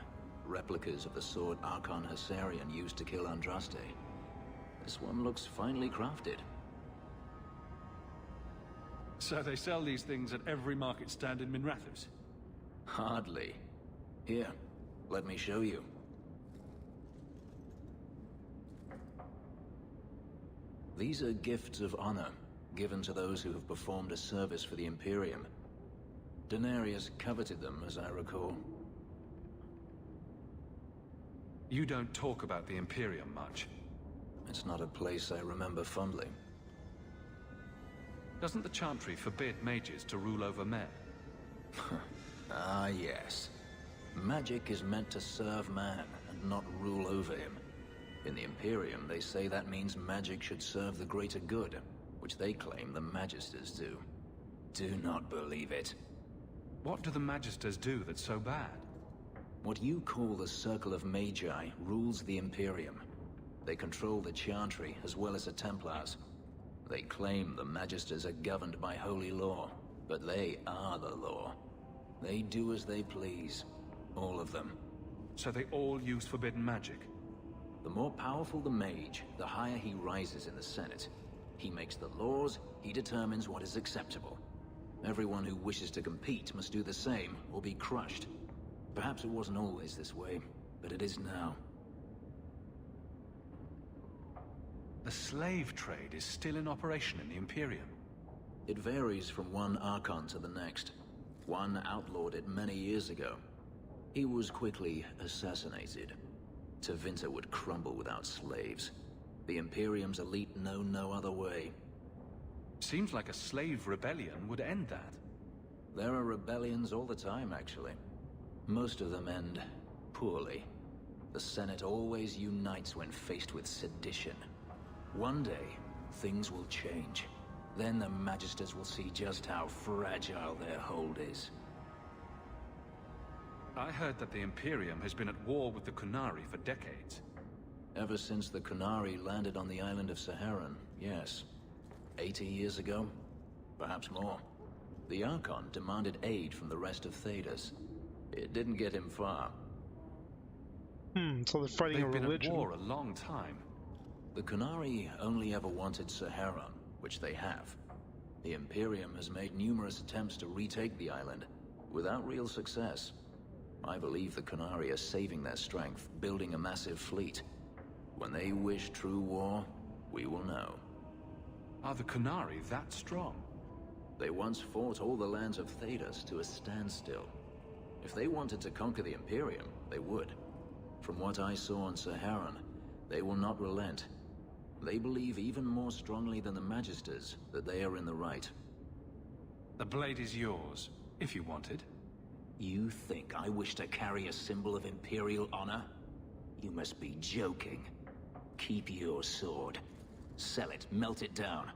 Replicas of the sword Archon Hessarian used to kill Andraste. This one looks finely crafted. So they sell these things at every market stand in Minrathous? Hardly. Here, let me show you. These are gifts of honor, given to those who have performed a service for the Imperium. Daenerys coveted them, as I recall. You don't talk about the Imperium much. It's not a place I remember fondly. Doesn't the Chantry forbid mages to rule over men? Ah, yes. Magic is meant to serve man, and not rule over him. In the Imperium, they say that means magic should serve the greater good, which they claim the Magisters do. Do not believe it. What do the Magisters do that's so bad? What you call the Circle of Magi rules the Imperium. They control the Chantry as well as the Templars. They claim the Magisters are governed by holy law, but they are the law. They do as they please. All of them. So they all use forbidden magic? The more powerful the mage, the higher he rises in the Senate. He makes the laws, he determines what is acceptable. Everyone who wishes to compete must do the same, or be crushed. Perhaps it wasn't always this way, but it is now. The slave trade is still in operation in the Imperium? It varies from one Archon to the next. One outlawed it many years ago. He was quickly assassinated. Tevinter would crumble without slaves. The Imperium's elite know no other way. Seems like a slave rebellion would end that. There are rebellions all the time, actually. Most of them end poorly. The Senate always unites when faced with sedition. One day, things will change. Then the Magisters will see just how fragile their hold is. I heard that the Imperium has been at war with the Qunari for decades. Ever since the Qunari landed on the island of Saharan, yes. 80 years ago? Perhaps more. The Archon demanded aid from the rest of Thedas. It didn't get him far. So they're fighting a religion. They've been at war a long time. The Qunari only ever wanted Saharan, which they have. The Imperium has made numerous attempts to retake the island, without real success. I believe the Qunari are saving their strength, building a massive fleet. When they wish true war, we will know. Are the Qunari that strong? They once fought all the lands of Thedas to a standstill. If they wanted to conquer the Imperium, they would. From what I saw on Saharan, they will not relent. They believe even more strongly than the Magisters that they are in the right. The blade is yours, if you want it. You think I wish to carry a symbol of Imperial honor? You must be joking. Keep your sword. Sell it, melt it down.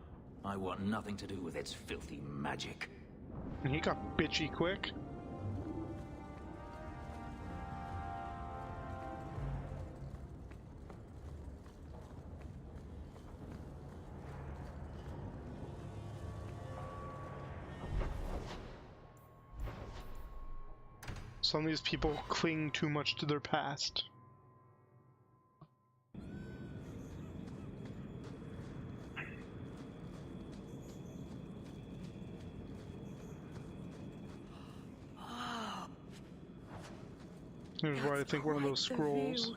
I want nothing to do with its filthy magic. He got bitchy quick. Some of these people cling too much to their past. Here's why I think one of those scrolls.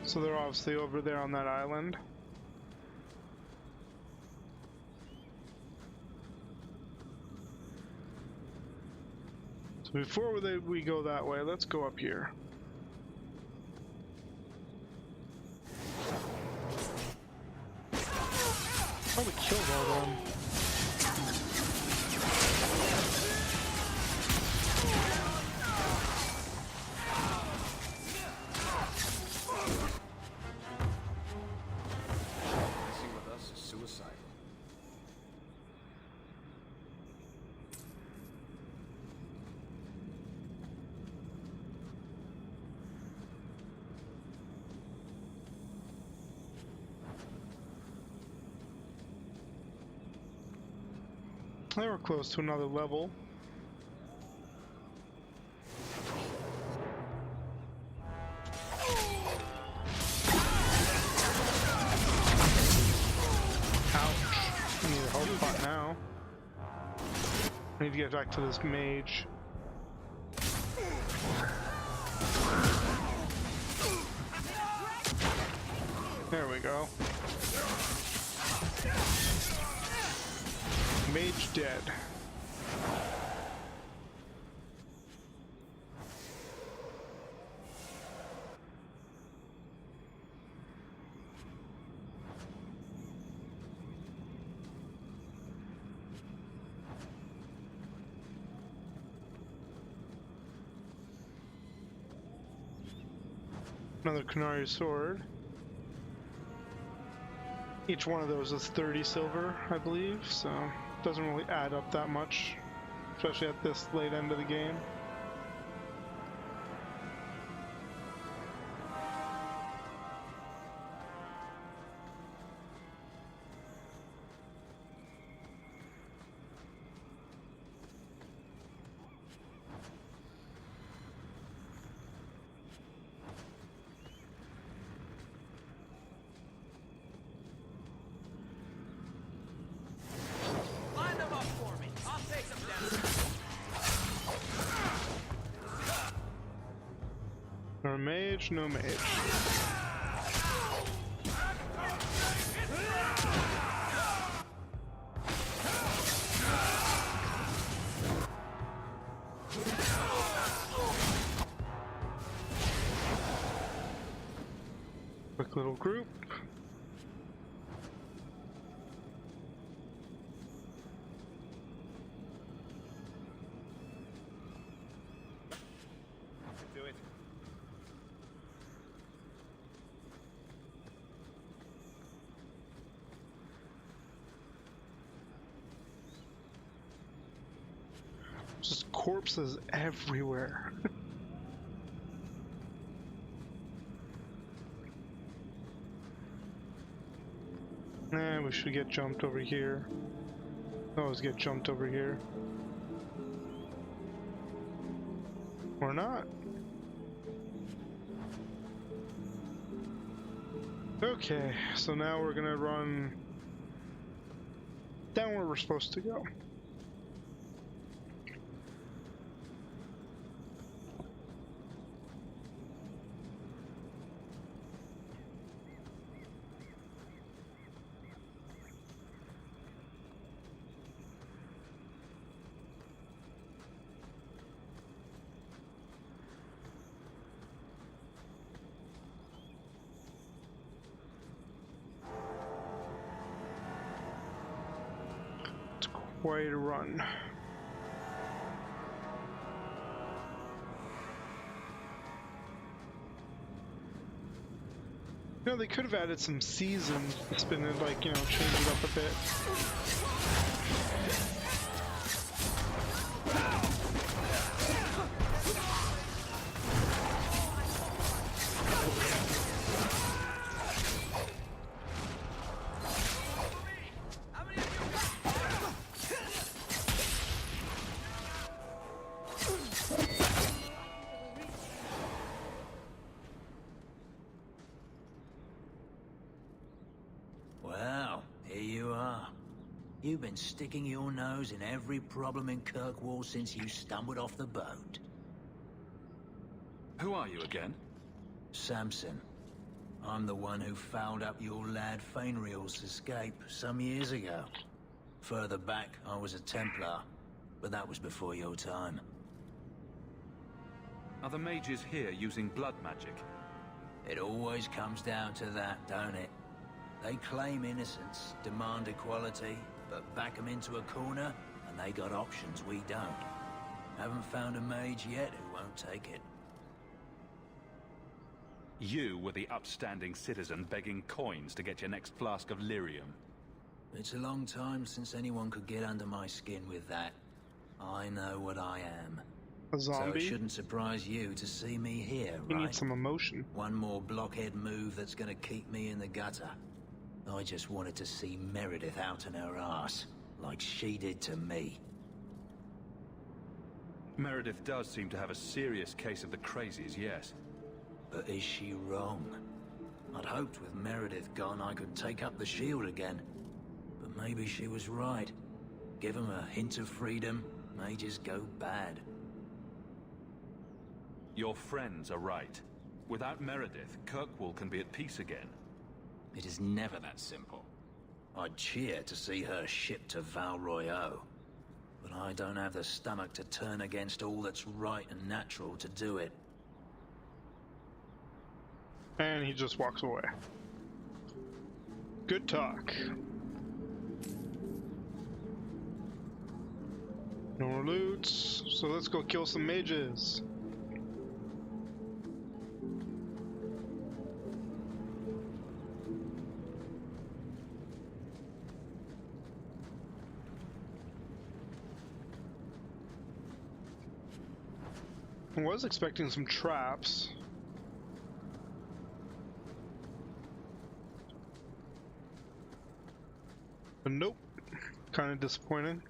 So they're obviously over there on that island. So before we go that way, let's go up here. Probably killed all of them. They were close to another level. Ouch. I need a health pot now. I need to get back to this mage. There we go. Mage dead. Another Qunari sword. Each one of those is 30 silver, I believe, so doesn't really add up that much, especially at this late end of the game. Or mage, no mage. Quick little group. Do it. Just corpses everywhere. We should get jumped over here. Always get jumped over here. Or not. Okay, so now we're gonna run down where we're supposed to go. Quite a run. You know, they could have added some season spin and, like, you know, change it up a bit. Well, here you are. You've been sticking your nose in every problem in Kirkwall since you stumbled off the boat. Who are you again? Samson. I'm the one who fouled up your lad Fainriel's escape some years ago. Further back, I was a Templar, but that was before your time. Are the mages here using blood magic? It always comes down to that, don't it? They claim innocence, demand equality, but back them into a corner, and they got options we don't. Haven't found a mage yet who won't take it. You were the upstanding citizen begging coins to get your next flask of lyrium. It's a long time since anyone could get under my skin with that. I know what I am. A zombie? So it shouldn't surprise you to see me here, right? You need some emotion. One more blockhead move that's gonna keep me in the gutter. I just wanted to see Meredith out in her ass, like she did to me. Meredith does seem to have a serious case of the crazies, yes. But is she wrong? I'd hoped with Meredith gone I could take up the shield again. But maybe she was right. Give them a hint of freedom, may just go bad. Your friends are right. Without Meredith, Kirkwall can be at peace again. It is never that simple. I'd cheer to see her shipped to Val Royeaux. But I don't have the stomach to turn against all that's right and natural to do it. And he just walks away. Good talk. No more loot, so let's go kill some mages. I was expecting some traps. But nope. Kind of disappointing.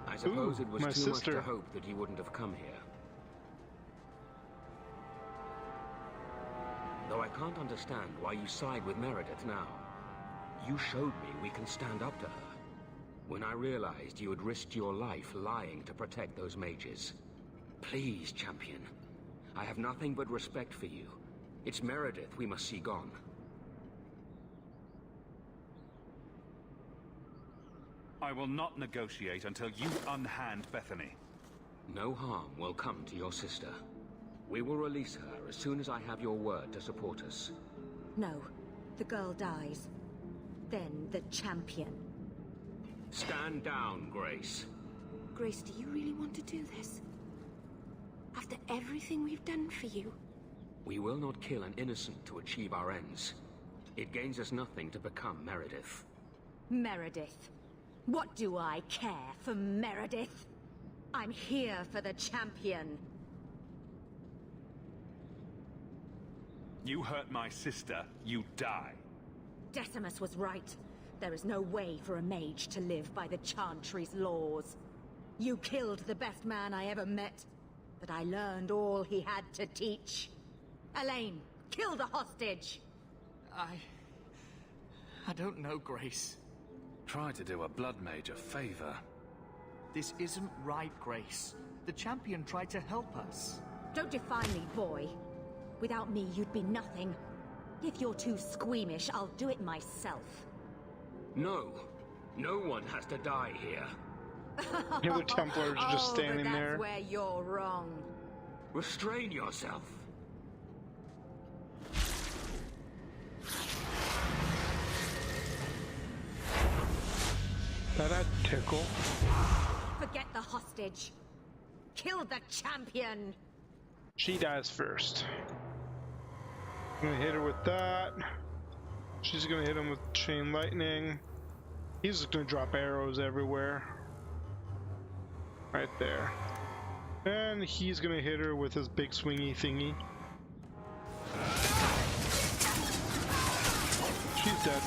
I suppose it was my too much sister. to hope that he wouldn't have come here. Though I can't understand why you side with Meredith now. You showed me we can stand up to her. When I realized you had risked your life lying to protect those mages. Please, champion. I have nothing but respect for you. It's Meredith we must see gone. I will not negotiate until you unhand Bethany. No harm will come to your sister. We will release her as soon as I have your word to support us. No, the girl dies. Then the champion. Stand down, Grace. Grace, do you really want to do this? After everything we've done for you? We will not kill an innocent to achieve our ends. It gains us nothing to become Meredith. Meredith. What do I care for Meredith? I'm here for the champion. You hurt my sister, you die. Decimus was right. There is no way for a mage to live by the Chantry's laws. You killed the best man I ever met, but I learned all he had to teach. Elaine, kill the hostage! I don't know, Grace. Try to do a blood mage a favor. This isn't right, Grace. The champion tried to help us. Don't define me, boy. Without me, you'd be nothing. If you're too squeamish, I'll do it myself. No. No one has to die here. The other Templars are just standing but that's there. where you're wrong. Restrain yourself. That tickle. Forget the hostage. Kill the champion. She dies first. I'm gonna hit her with that. She's gonna hit him with chain lightning. He's just gonna drop arrows everywhere. Right there. And he's gonna hit her with his big swingy thingy. She's dead.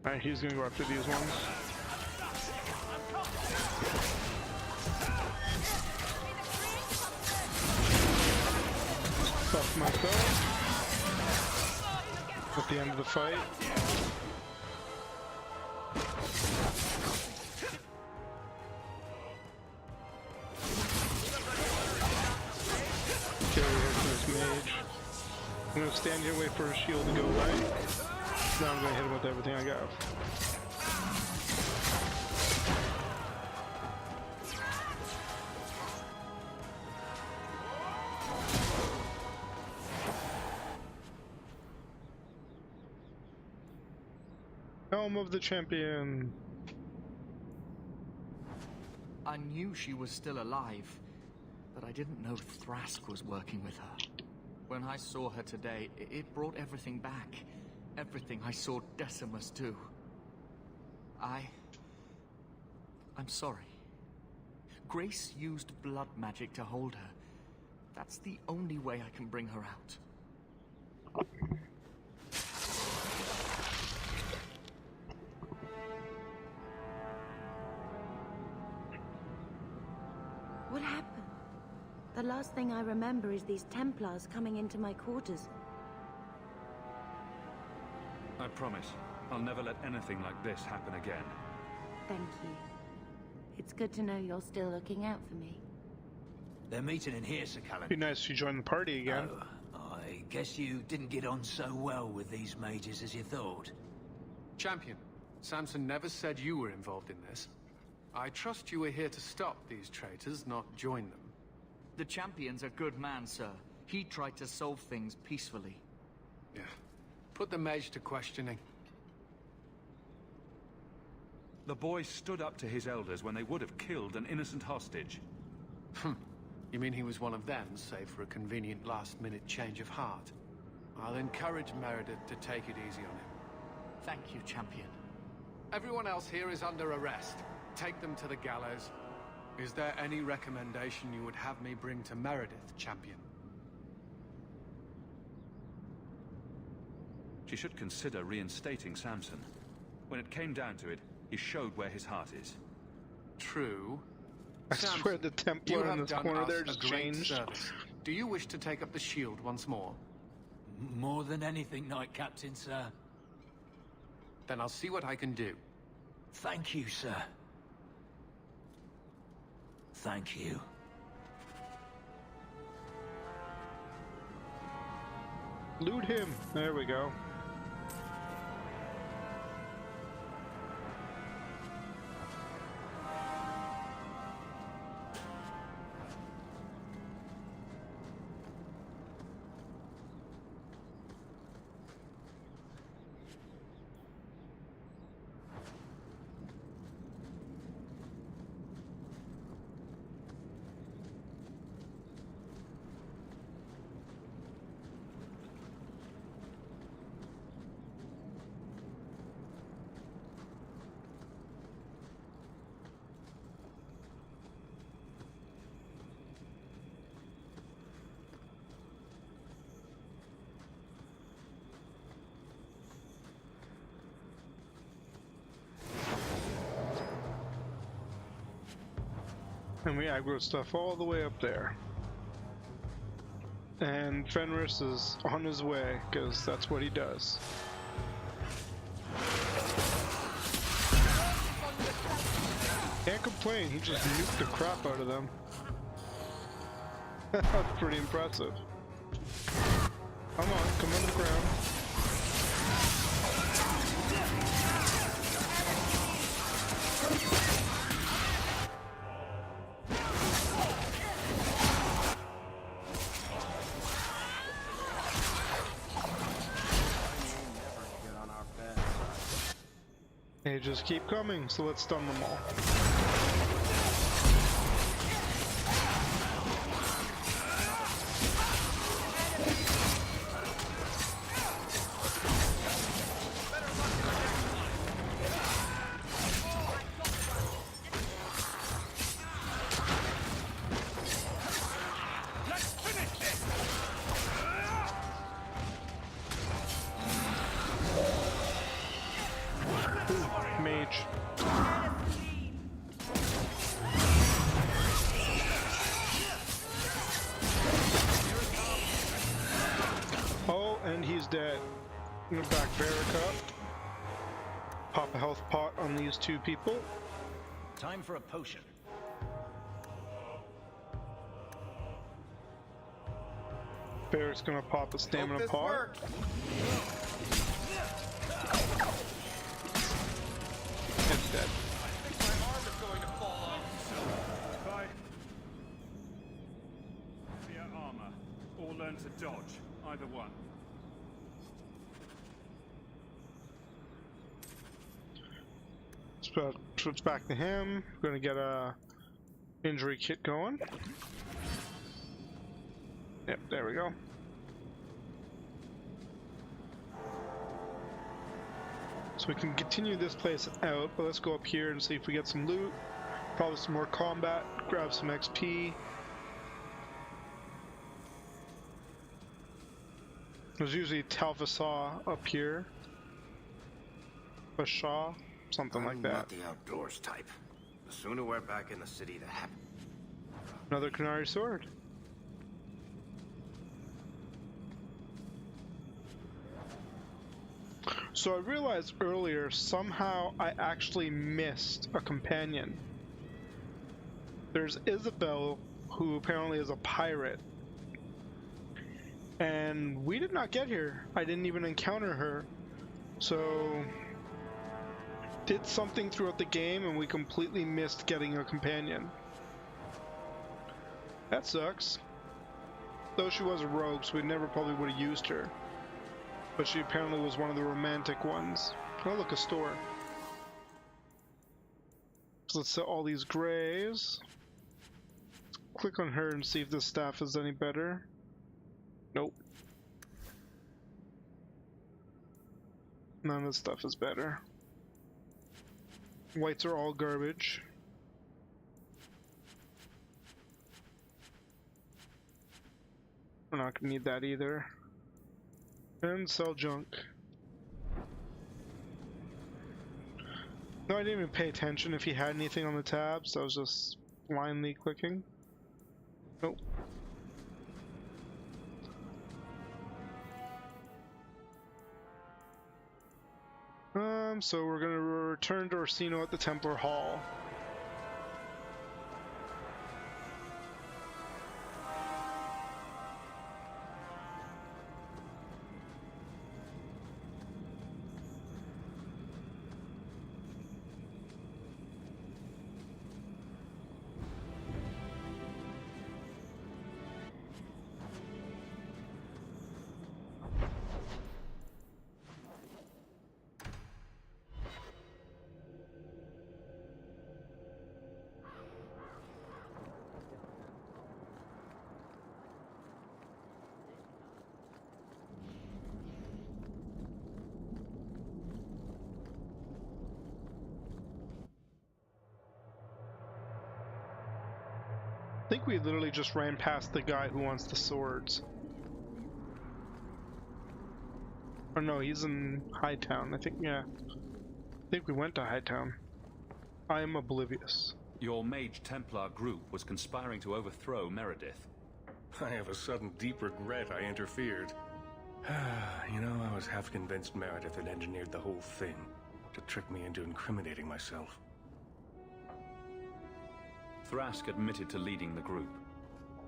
Alright, he's gonna go after these ones. Stuff myself at the end of the fight. Carry her to this mage. I'm gonna stand here, wait for her shield to go away. Now I'm gonna hit him with everything I got. Helm of the Champion. I knew she was still alive, but I didn't know Thrask was working with her. When I saw her today, it brought everything back. Everything I saw Decimus do. I'm sorry. Grace used blood magic to hold her. That's the only way I can bring her out. What happened? The last thing I remember is these Templars coming into my quarters. I promise, I'll never let anything like this happen again. Thank you. It's good to know you're still looking out for me. They're meeting in here, Sir Callan. Be nice if you joined the party again. Oh, I guess you didn't get on so well with these mages as you thought. Champion, Samson never said you were involved in this. I trust you were here to stop these traitors, not join them. The Champion's a good man, sir. He tried to solve things peacefully. Yeah. Put the mage to questioning. The boy stood up to his elders when they would have killed an innocent hostage. You mean he was one of them, save for a convenient last-minute change of heart? I'll encourage Meredith to take it easy on him. Thank you, Champion. Everyone else here is under arrest. Take them to the gallows. Is there any recommendation you would have me bring to Meredith, Champion? She should consider reinstating Samson. When it came down to it, he showed where his heart is. True. I swear the Templar in this corner there just changed. Service. Do you wish to take up the shield once more? More than anything, Knight Captain, sir. Then I'll see what I can do. Thank you, sir. Thank you. Loot him. There we go. And we aggro stuff all the way up there. and Fenris is on his way, because that's what he does. Can't complain, he just nuked the crap out of them. That's pretty impressive. Come on, come on the ground. They just keep coming, so let's stun them all. Mage. Oh, and he's dead. I'm gonna back Varric up. Pop a health pot on these two people. Time for a potion. Varric's gonna pop a stamina pot. It's dead. My arm is going to fall off. Try via armor, or learn to dodge. Either one. Switch back to him. We're gonna get a injury kit going. Yep, there we go. So we can continue this place out, but let's go up here and see if we get some loot. Probably some more combat, grab some XP. There's usually Talvasaw up here. Bashaw, something like that. I'm not the outdoors type. The sooner we're back in the city, the happier. Another Qunari sword. So I realized earlier, somehow I actually missed a companion. There's Isabel, who apparently is a pirate. And we did not get here. I didn't even encounter her. So, did something throughout the game and we completely missed getting a companion. That sucks. Though she was a rogue, so we never probably would have used her. But she apparently was one of the romantic ones. Oh look, a store. So let's sell all these grays. Click on her and see if this staff is any better. Nope. None of this stuff is better. Whites are all garbage. We're not gonna need that either. And sell junk. No, I didn't even pay attention if he had anything on the tabs. I was just blindly clicking. Nope. So we're gonna return to Orsino at the Templar Hall. I think we literally just ran past the guy who wants the swords. Or no, he's in Hightown. I think, yeah. I think we went to Hightown. I am oblivious. Your Mage Templar group was conspiring to overthrow Meredith. I have a sudden deep regret I interfered. You know, I was half convinced Meredith had engineered the whole thing to trick me into incriminating myself. Thrask admitted to leading the group.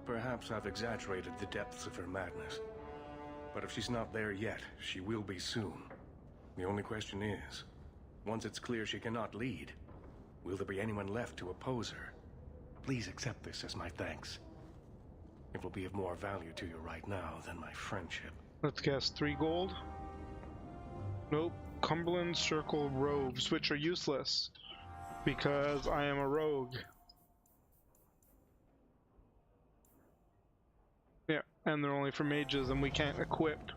Perhaps I've exaggerated the depths of her madness. But if she's not there yet, she will be soon. The only question is, once it's clear she cannot lead, will there be anyone left to oppose her? Please accept this as my thanks. It will be of more value to you right now than my friendship. Let's guess 3 gold. Nope. Cumberland Circle robes, which are useless because I am a rogue. Yeah, and they're only for mages, and we can't equip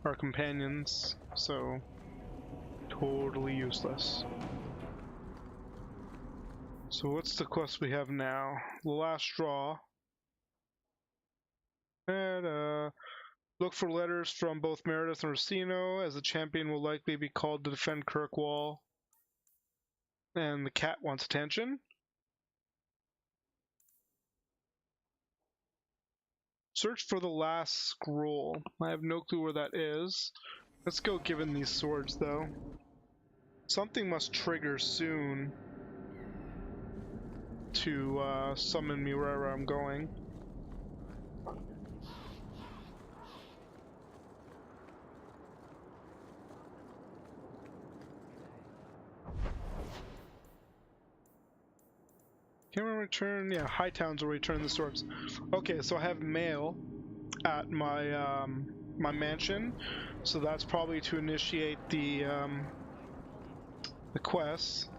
our companions, so totally useless. So what's the quest we have now? The last straw. And look for letters from both Meredith and Orsino, as the champion will likely be called to defend Kirkwall. And the cat wants attention. Search for the last scroll. I have no clue where that is. Let's go given these swords, though. Something must trigger soon to summon me wherever I'm going. Can we return? Yeah, Hightowns will return the swords. Okay, so I have mail at my my mansion, so that's probably to initiate the quest.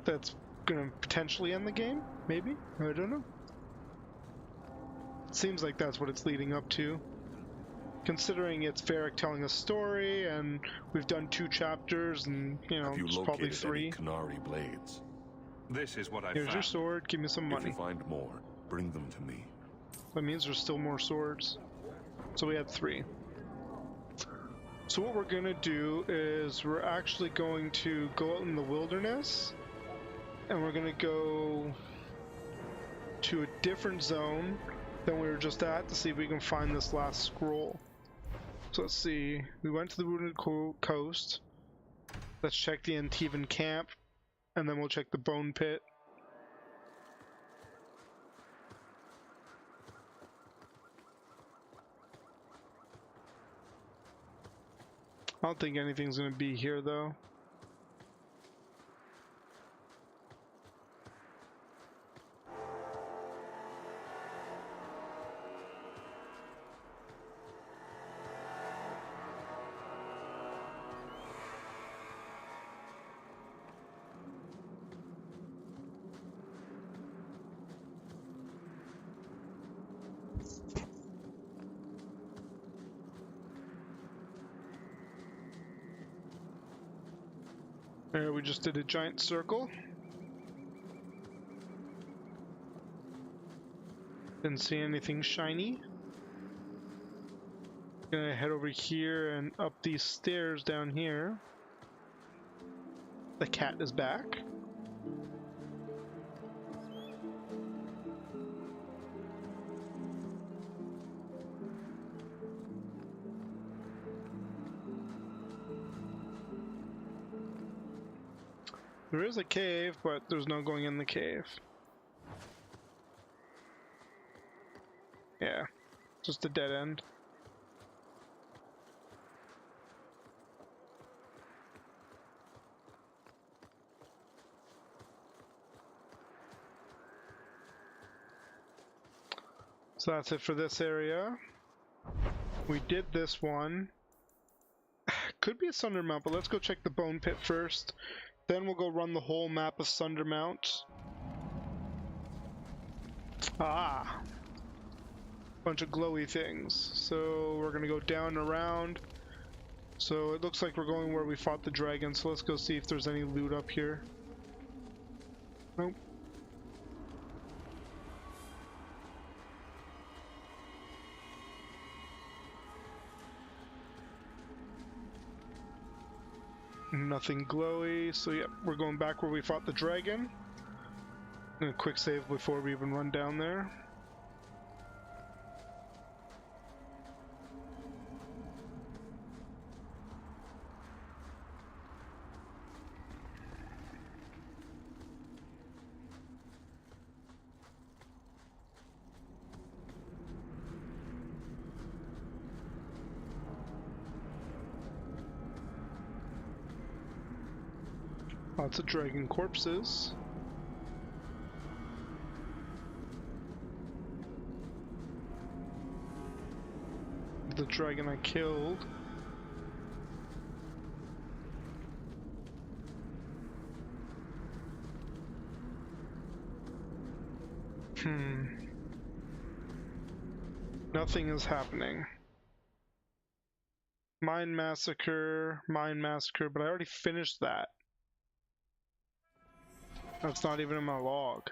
That's gonna potentially end the game, maybe? I don't know. It seems like that's what it's leading up to. Considering it's Varric telling a story, and we've done 2 chapters, and you know, it's probably 3. Any Qunari blades? This is what I Here's found. your sword, give me some money. If you find more, bring them to me. That means there's still more swords. So we had 3. So what we're gonna do is we're actually going to go out in the wilderness, and we're gonna go to a different zone than we were just at to see if we can find this last scroll. So let's see, we went to the Wounded Coast. Let's check the Antivan camp, and then we'll check the Bone Pit. I don't think anything's gonna be here though. There, we just did a giant circle. Didn't see anything shiny. Gonna head over here and up these stairs down here. The cat is back. There is a cave, but there's no going in the cave. Yeah, just a dead end. So that's it for this area. We did this one. Could be a Sundermount, but let's go check the Bone Pit first. Then we'll go run the whole map of Sundermount. Ah! Bunch of glowy things. So we're gonna go down and around. So it looks like we're going where we fought the dragon, so let's go see if there's any loot up here. Nope. Nothing glowy, so yep, we're going back where we fought the dragon. And a quick save before we even run down there. Lots of dragon corpses. The dragon I killed. Nothing is happening. Mine massacre, but I already finished that. That's not even in my log.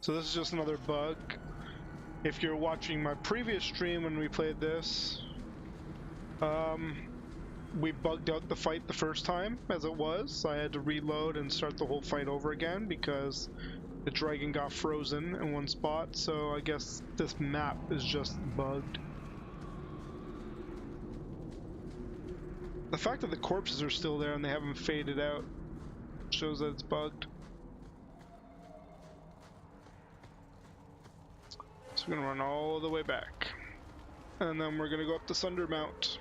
So this is just another bug. If you're watching my previous stream when we played this, we bugged out the fight the first time as it was. I had to reload and start the whole fight over again because the dragon got frozen in one spot, so I guess this map is just bugged. The fact that the corpses are still there and they haven't faded out shows that it's bugged. So we're gonna run all the way back. And then we're gonna go up to Sundermount.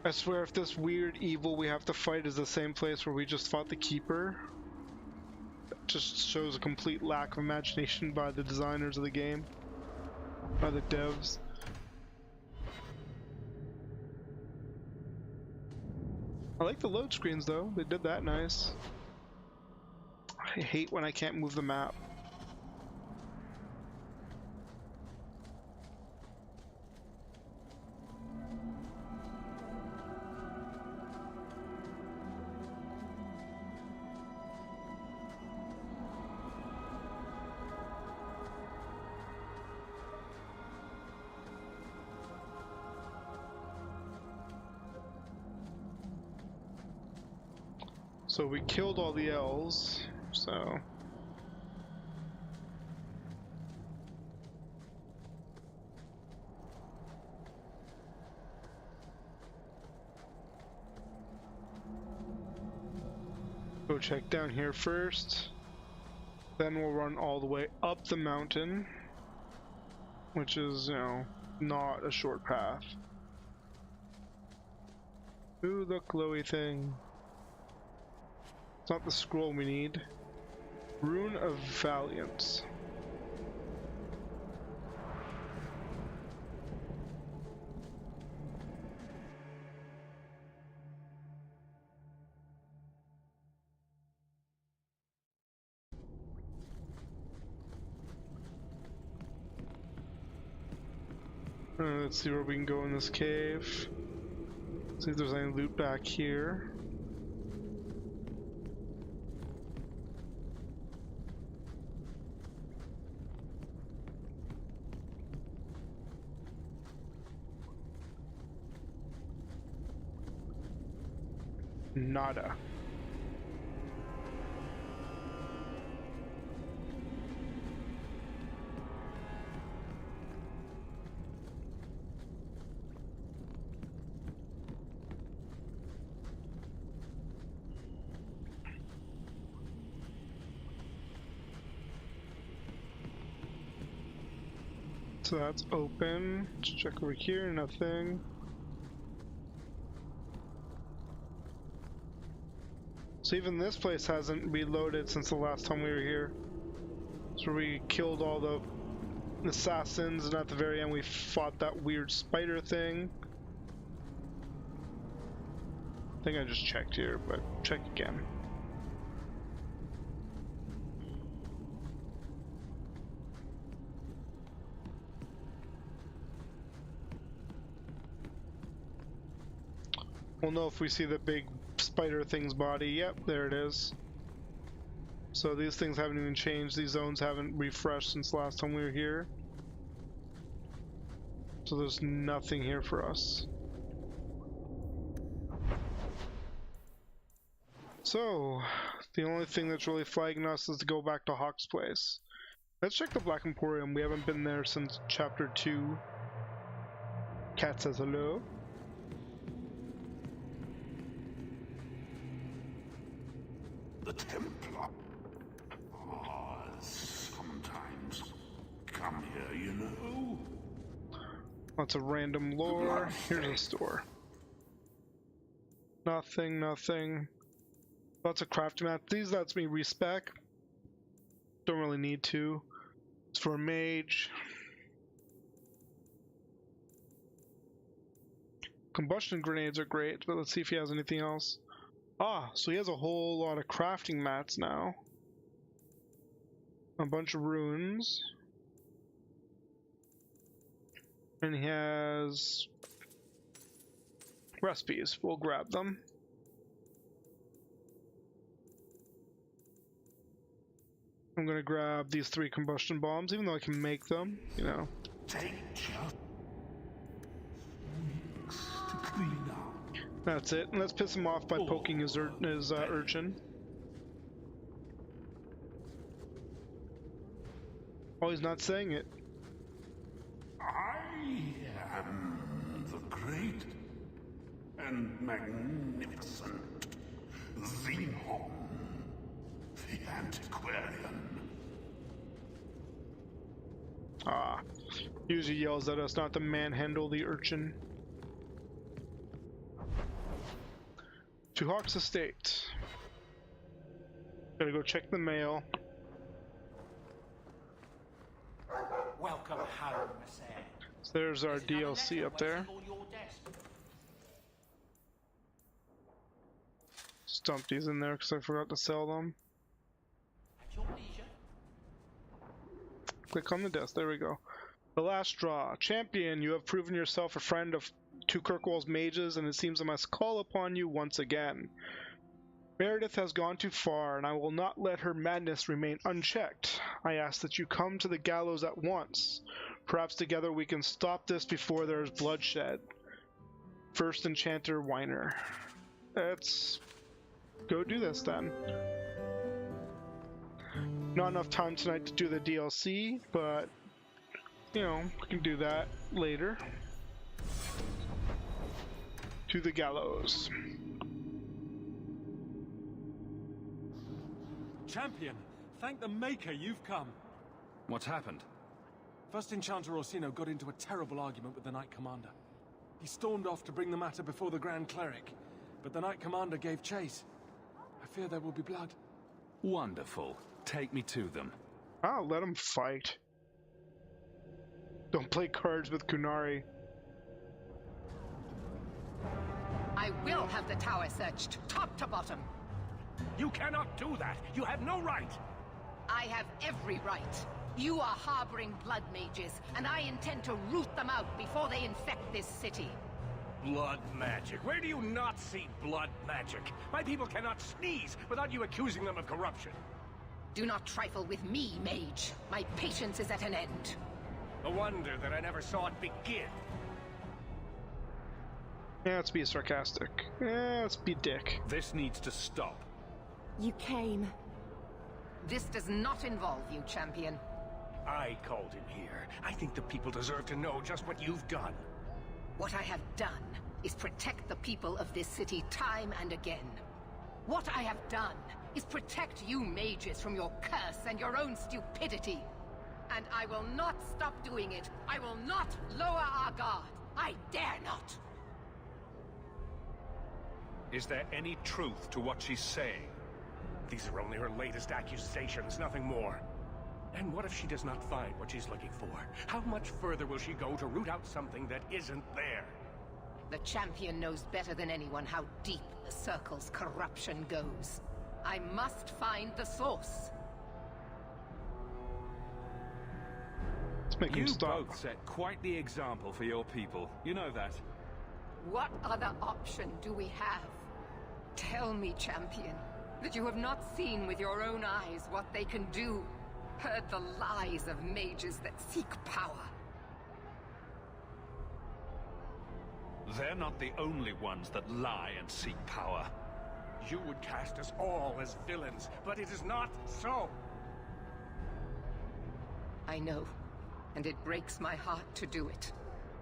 I swear if this weird evil we have to fight is the same place where we just fought the Keeper, that just shows a complete lack of imagination by the designers of the game, by the devs. I like the load screens though, they did that nice. I hate when I can't move the map. So we killed all the elves, so... Go check down here first, then we'll run all the way up the mountain, which is, you know, not a short path. Ooh, the glowy thing. It's not the scroll we need. Rune of Valiance. Let's see where we can go in this cave. See if there's any loot back here. Nada. So that's open. Let's check over here, nothing. So even this place hasn't reloaded since the last time we were here. So we killed all the assassins, and at the very end we fought that weird spider thing. I think I just checked here, but check again. We'll know if we see the big spider thing's body. Yep, there it is. So these things haven't even changed. These zones haven't refreshed since last time we were here. So there's nothing here for us. So the only thing that's really flagging us is to go back to Hawk's place. Let's check the Black Emporium. We haven't been there since chapter 2. Cat says hello. The Templar. Sometimes come here, you know. Lots of random lore. Here's a store. Nothing, nothing. Lots of crafting mats. These lets me respec. Don't really need to. It's for a mage. Combustion grenades are great, but let's see if he has anything else. Ah, so he has a whole lot of crafting mats now. A bunch of runes. And he has recipes. We'll grab them. I'm gonna grab these 3 combustion bombs, even though I can make them, you know. That's it. And let's piss him off by poking his urchin. Oh, he's not saying it. I am the great and magnificent Xenon, the Antiquarian. Ah, usually yells at us not to manhandle the urchin. To Hawk's estate. Gotta go check the mail. Welcome home, Miss Anne. So there's our DLC up there. Just dump these in there because I forgot to sell them. Click on the desk. There we go. The last straw. Champion, you have proven yourself a friend to Kirkwall's mages, and it seems I must call upon you once again. Meredith has gone too far, and I will not let her madness remain unchecked. I ask that you come to the gallows at once. Perhaps together we can stop this before there is bloodshed. First Enchanter Weiner. Let's go do this then. Not enough time tonight to do the DLC, but you know, we can do that later. To the gallows. Champion, thank the Maker you've come. What's happened? First Enchanter Orsino got into a terrible argument with the Knight Commander. He stormed off to bring the matter before the Grand Cleric, but the Knight Commander gave chase. I fear there will be blood. Wonderful. Take me to them. I'll let them fight. Don't play cards with Qunari. I will have the tower searched, top to bottom. You cannot do that. You have no right. I have every right. You are harboring blood mages, and I intend to root them out before they infect this city. Blood magic. Where do you not see blood magic? My people cannot sneeze without you accusing them of corruption. Do not trifle with me, mage. My patience is at an end. A wonder that I never saw it begin. Yeah, let's be sarcastic. Yeah, let's be dick. This needs to stop. You came. This does not involve you, champion. I called him here. I think the people deserve to know just what you've done. What I have done is protect the people of this city time and again. What I have done is protect you mages from your curse and your own stupidity. And I will not stop doing it. I will not lower our guard. I dare not. Is there any truth to what she's saying? These are only her latest accusations, nothing more. And what if she does not find what she's looking for? How much further will she go to root out something that isn't there? The champion knows better than anyone how deep the Circle's corruption goes. I must find the source. Let's make him stop. You both set quite the example for your people. You know that. What other option do we have? Tell me, champion, that you have not seen with your own eyes what they can do. Heard the lies of mages that seek power. They're not the only ones that lie and seek power. You would cast us all as villains, but it is not so. I know, and it breaks my heart to do it.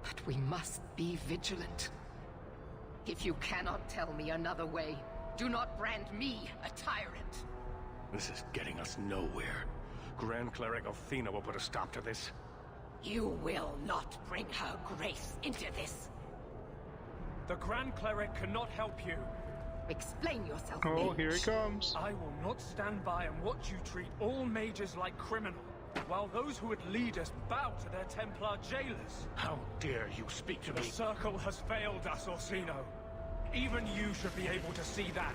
But we must be vigilant. If you cannot tell me another way, do not brand me a tyrant. This is getting us nowhere. Grand Cleric Othina will put a stop to this. You will not bring her grace into this. The Grand Cleric cannot help you. Explain yourself, Oh, mage. here he comes. I will not stand by and watch you treat all mages like criminal, while those who would lead us bow to their Templar jailers. How dare you speak to The me? Circle has failed us, Orsino. Even you should be able to see that.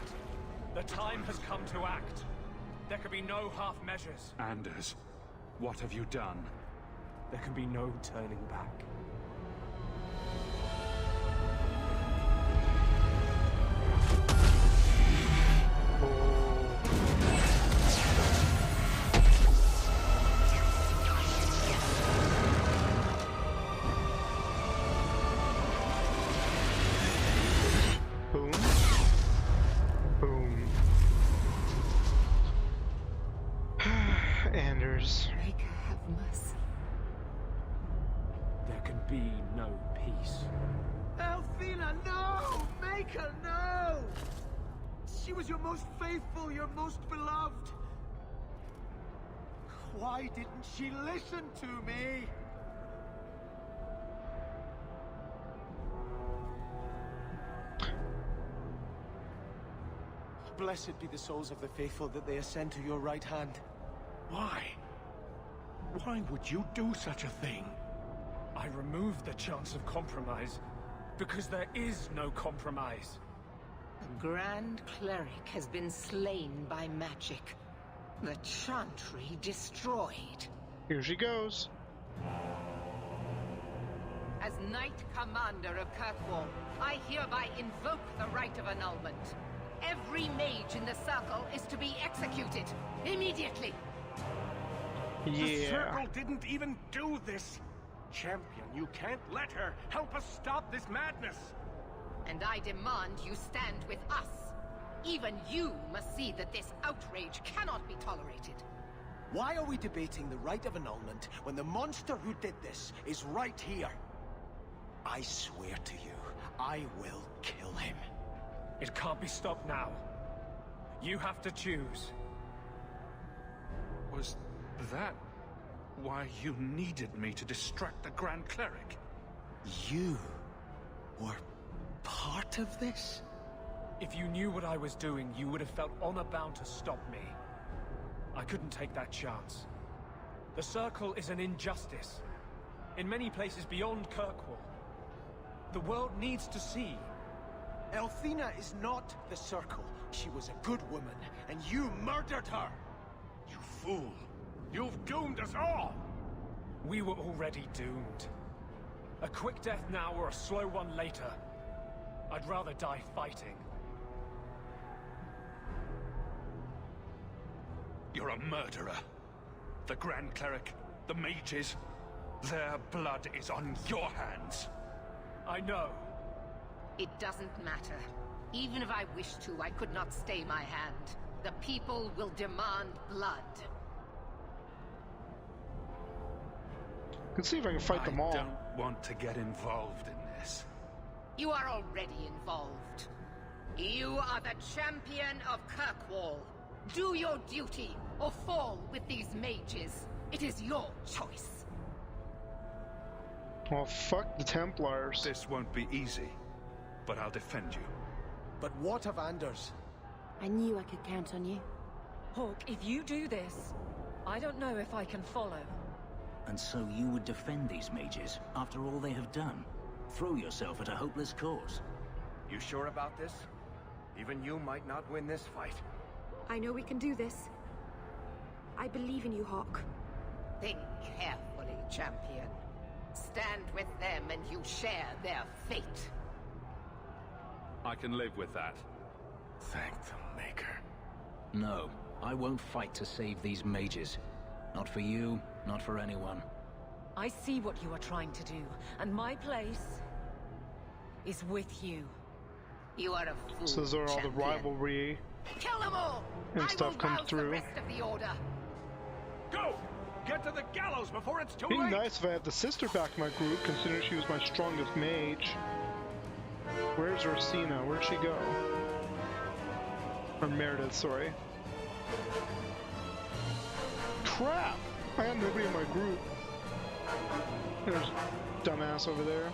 The time has come to act. There can be no half measures. Anders, what have you done? There can be no turning back. Boom. Boom. Anders. Make her have mercy. There can be no peace. Althena, no! Make her, no! She was your most faithful, your most beloved. Why didn't she listen to me? Blessed be the souls of the faithful that they ascend to your right hand. Why? Why would you do such a thing? I removed the chance of compromise, because there is no compromise. The Grand Cleric has been slain by magic. The Chantry destroyed. Here she goes. As Knight Commander of Kirkwall, I hereby invoke the right of annulment. Every mage in the Circle is to be executed, immediately! The Circle didn't even do this! Champion, you can't let her! Help us stop this madness! And I demand you stand with us. Even you must see that this outrage cannot be tolerated. Why are we debating the right of annulment when the monster who did this is right here? I swear to you, I will kill him. It can't be stopped now. You have to choose. Was that why you needed me to distract the Grand Cleric? You were part of this? If you knew what I was doing, you would have felt honor-bound to stop me. I couldn't take that chance. The Circle is an injustice. In many places beyond Kirkwall. The world needs to see. Althena is not the Circle. She was a good woman, and you murdered her! You fool! You've doomed us all! We were already doomed. A quick death now or a slow one later. I'd rather die fighting. You're a murderer. The Grand Cleric, the mages, their blood is on your hands. I know. It doesn't matter. Even if I wished to, I could not stay my hand. The people will demand blood. Let's see if I can fight them all. I don't want to get involved in this. You are already involved. You are the champion of Kirkwall. Do your duty, or fall with these mages. It is your choice. Well, fuck the Templars. This won't be easy, but I'll defend you. But what of Anders? I knew I could count on you. Hawk, if you do this, I don't know if I can follow. And so you would defend these mages, after all they have done? Throw yourself at a hopeless cause? You sure about this? Even you might not win this fight. I know we can do this. I believe in you, Hawk. Think carefully, champion. Stand with them and you share their fate. I can live with that. Thank the Maker. No, I won't fight to save these mages. Not for you, not for anyone. I see what you are trying to do, and my place is with you. You are a fool, So those are all the champion. rivalry Kill them all! and stuff comes The through. rest of the order. Go! Get to the gallows before it's too It'd be late! nice if I had the sister back in my group, considering she was my strongest mage. Where's Orsino? Where'd she go? Or Meredith, sorry. Crap! I had nobody in my group. There's dumbass over there.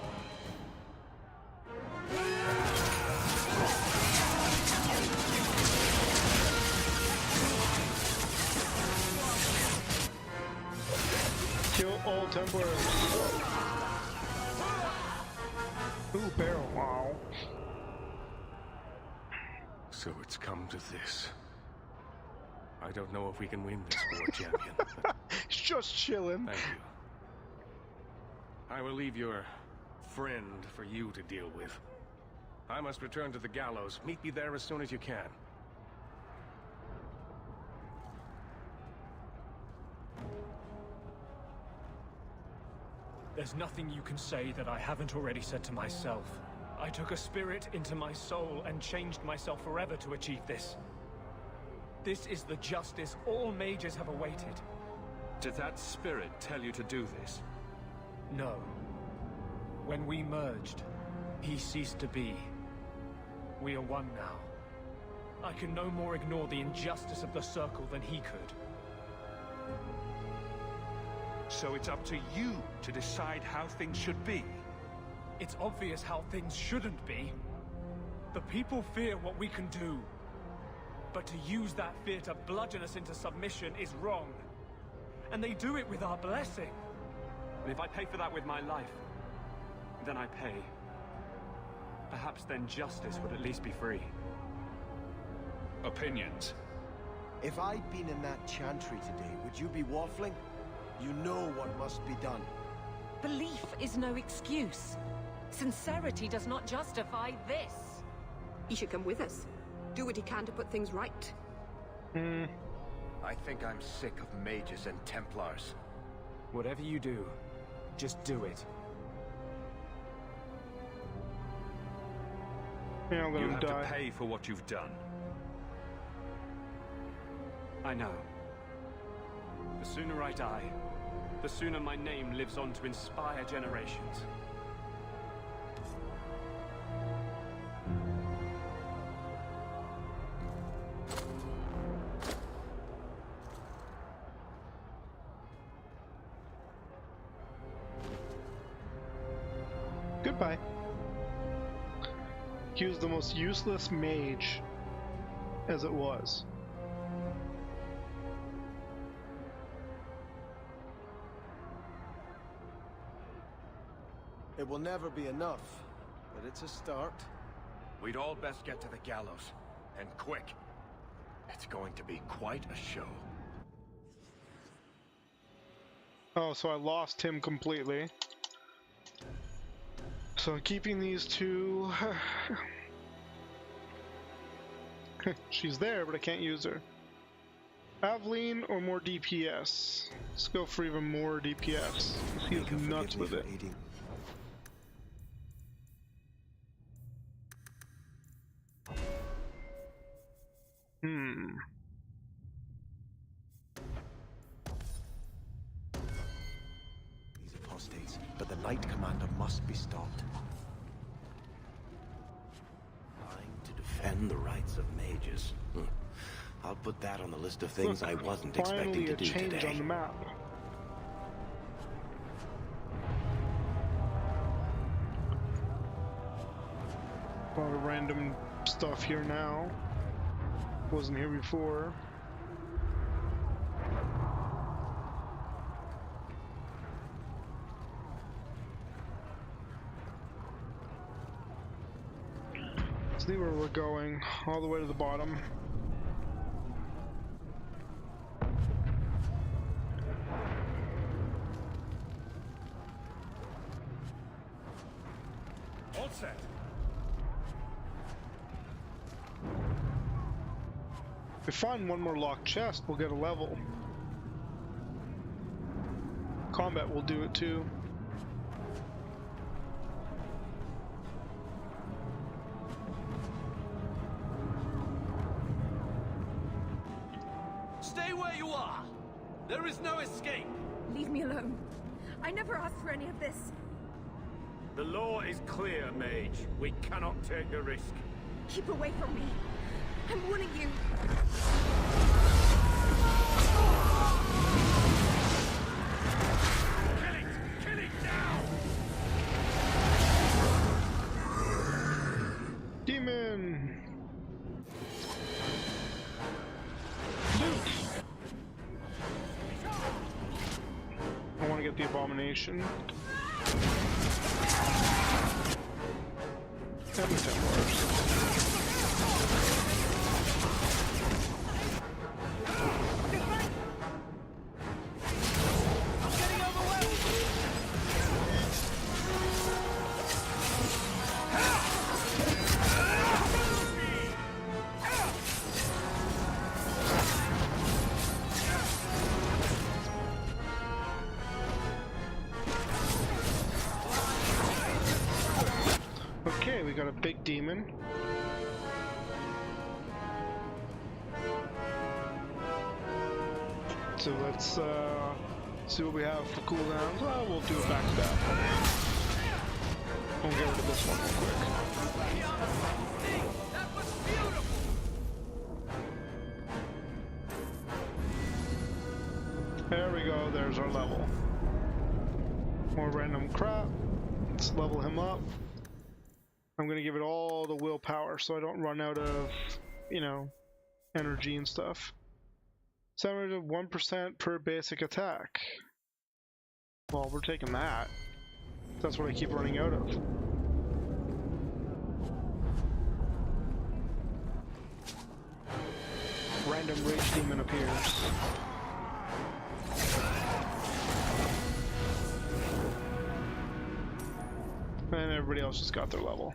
Old Templar. Ooh, barrel. Wow. So it's come to this. I don't know if we can win this war, champion. Just chilling. Thank you. I will leave your friend for you to deal with. I must return to the gallows. Meet me there as soon as you can. There's nothing you can say that I haven't already said to myself. I took a spirit into my soul and changed myself forever to achieve this. This is the justice all mages have awaited. Did that spirit tell you to do this? No. When we merged, he ceased to be. We are one now. I can no more ignore the injustice of the Circle than he could. So it's up to you to decide how things should be. It's obvious how things shouldn't be. The people fear what we can do. But to use that fear to bludgeon us into submission is wrong. And they do it with our blessing. And if I pay for that with my life, then I pay. Perhaps then justice would at least be free. Opinions? If I'd been in that chantry today, would you be waffling? You know what must be done. Belief is no excuse. Sincerity does not justify this. He should come with us. Do what he can to put things right. I think I'm sick of mages and Templars. Whatever you do, just do it. Yeah, you have to pay for what you've done. I know. The sooner I die, the sooner my name lives on to inspire generations. Goodbye. He was the most useless mage as it was. It will never be enough, but it's a start. We'd all best get to the gallows, and quick. It's going to be quite a show. Oh, so I lost him completely. So I'm keeping these two. She's there, but I can't use her. Aveline or more DPS? Let's go for even more DPS. He's nuts with it. These apostates, but the Knight Commander must be stopped. Trying to defend the rights of mages. I'll put that on the list of things I wasn't expecting to do change today. On the map. A lot of random stuff here now. Wasn't here before. See where we're going, all the way to the bottom. All set. If we find one more locked chest, we'll get a level. Combat will do it too. Stay where you are. There is no escape. Leave me alone. I never asked for any of this. The law is clear, Mage. We cannot take the risk. Keep away from me. I'm warning you. Kill it now! Demon! I want to get the desperation. And the Templars. Okay, we got a big demon. So let's see what we have for cooldowns. Well, we'll do a backstab. We'll get rid of this one real quick. There we go, there's our level. More random crap. Let's level him up. I'm gonna give it all the willpower so I don't run out of, you know, energy and stuff. 1% per basic attack. Well, we're taking that. That's what I keep running out of. Random rage demon appears. And everybody else just got their level.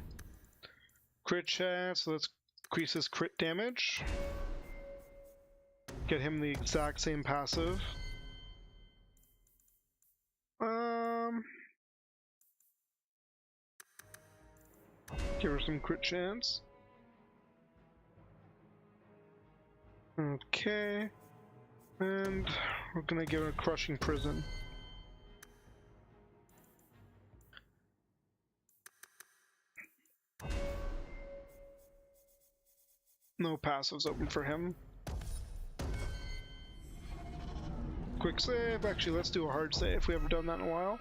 Crit chance, so let's increase his crit damage. Get him the exact same passive. Give her some crit chance. Okay. And we're gonna give her a crushing prison. No passives open for him. Quick save. Actually, let's do a hard save. We haven't done that in a while.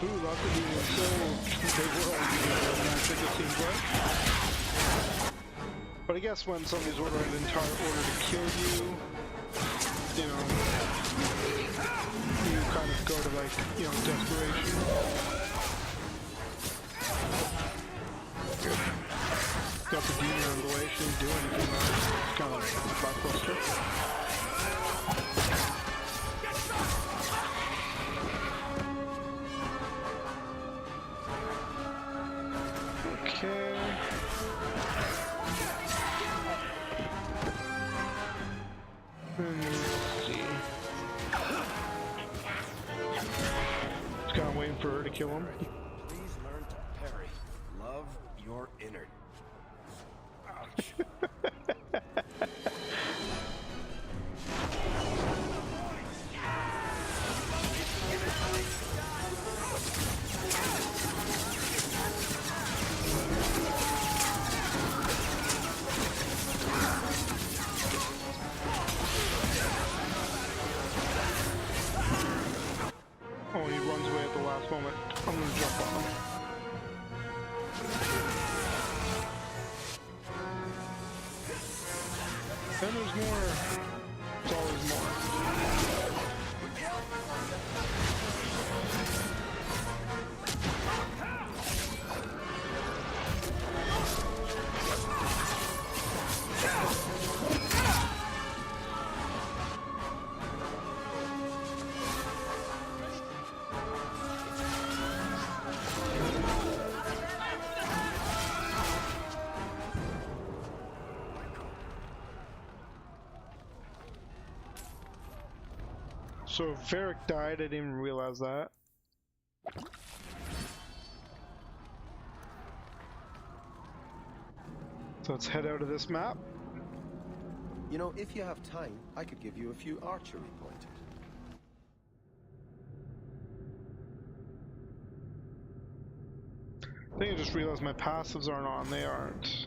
Ooh, lots of demons. So they were all magic, it seems like. But I guess when somebody's ordering an entire order to kill you, you know, you kind of go to, like, you know, desperation. Got the demon out of the way, she didn't do anything though. It's kind of like a blockbuster. Okay. Let's see. Just kind of waiting for her to kill him. Please learn to parry. Love your innards. Ouch. Oh, he runs away at the last moment. I'm gonna jump on him. Then there's more. There's always more. So Varric died, I didn't even realize that. So let's head out of this map. You know, if you have time, I could give you a few archery pointers. I think I just realized my passives aren't on, they aren't.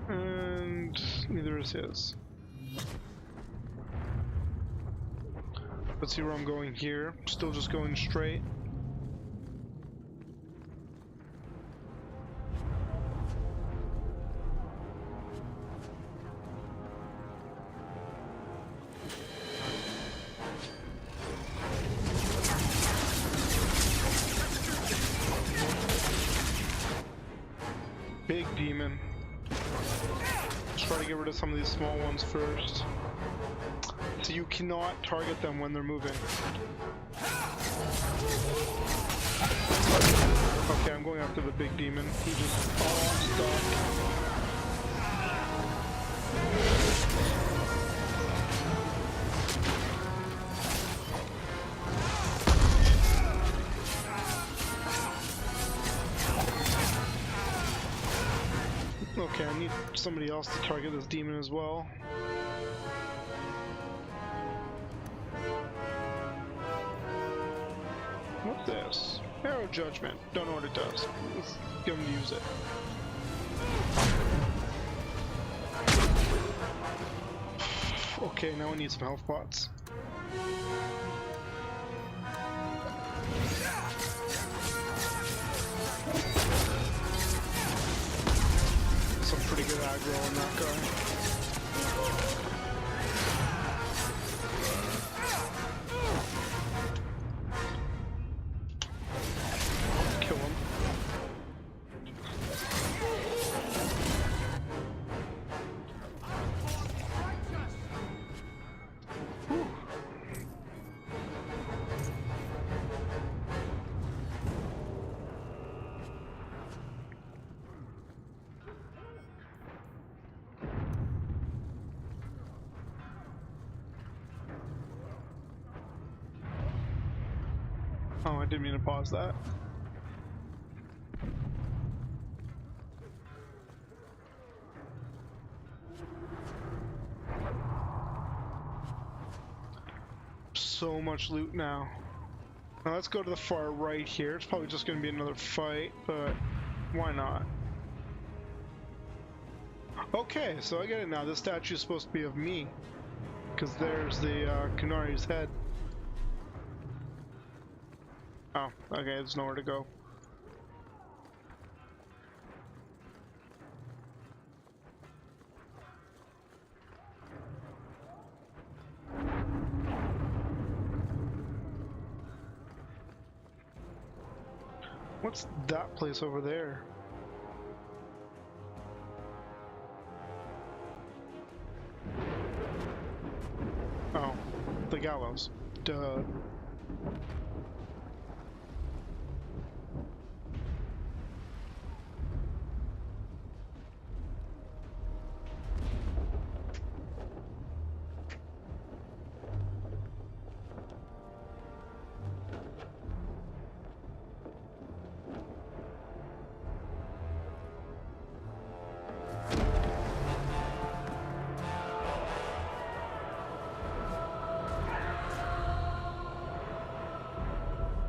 And neither is his. Let's see where I'm going here. Still just going straight. big demon. Let's try to get rid of some of these small ones first. So you cannot target them when they're moving. Okay, I'm going after the big demon. He just... Oh, I'm stuck. Okay, I need somebody else to target this demon as well. What's this? Arrow Judgment. Don't know what it does. Let's get him to use it. Okay, now we need some health pots. Some pretty good aggro on that guy. Kill him. Whew. Oh, I didn't mean to pause that. So much loot now. Now let's go to the far right here. It's probably just going to be another fight, but why not? Okay, so I get it now. This statue is supposed to be of me, because there's the Qunari's head. Oh, okay, there's nowhere to go. What's that place over there? Oh, the gallows. Duh.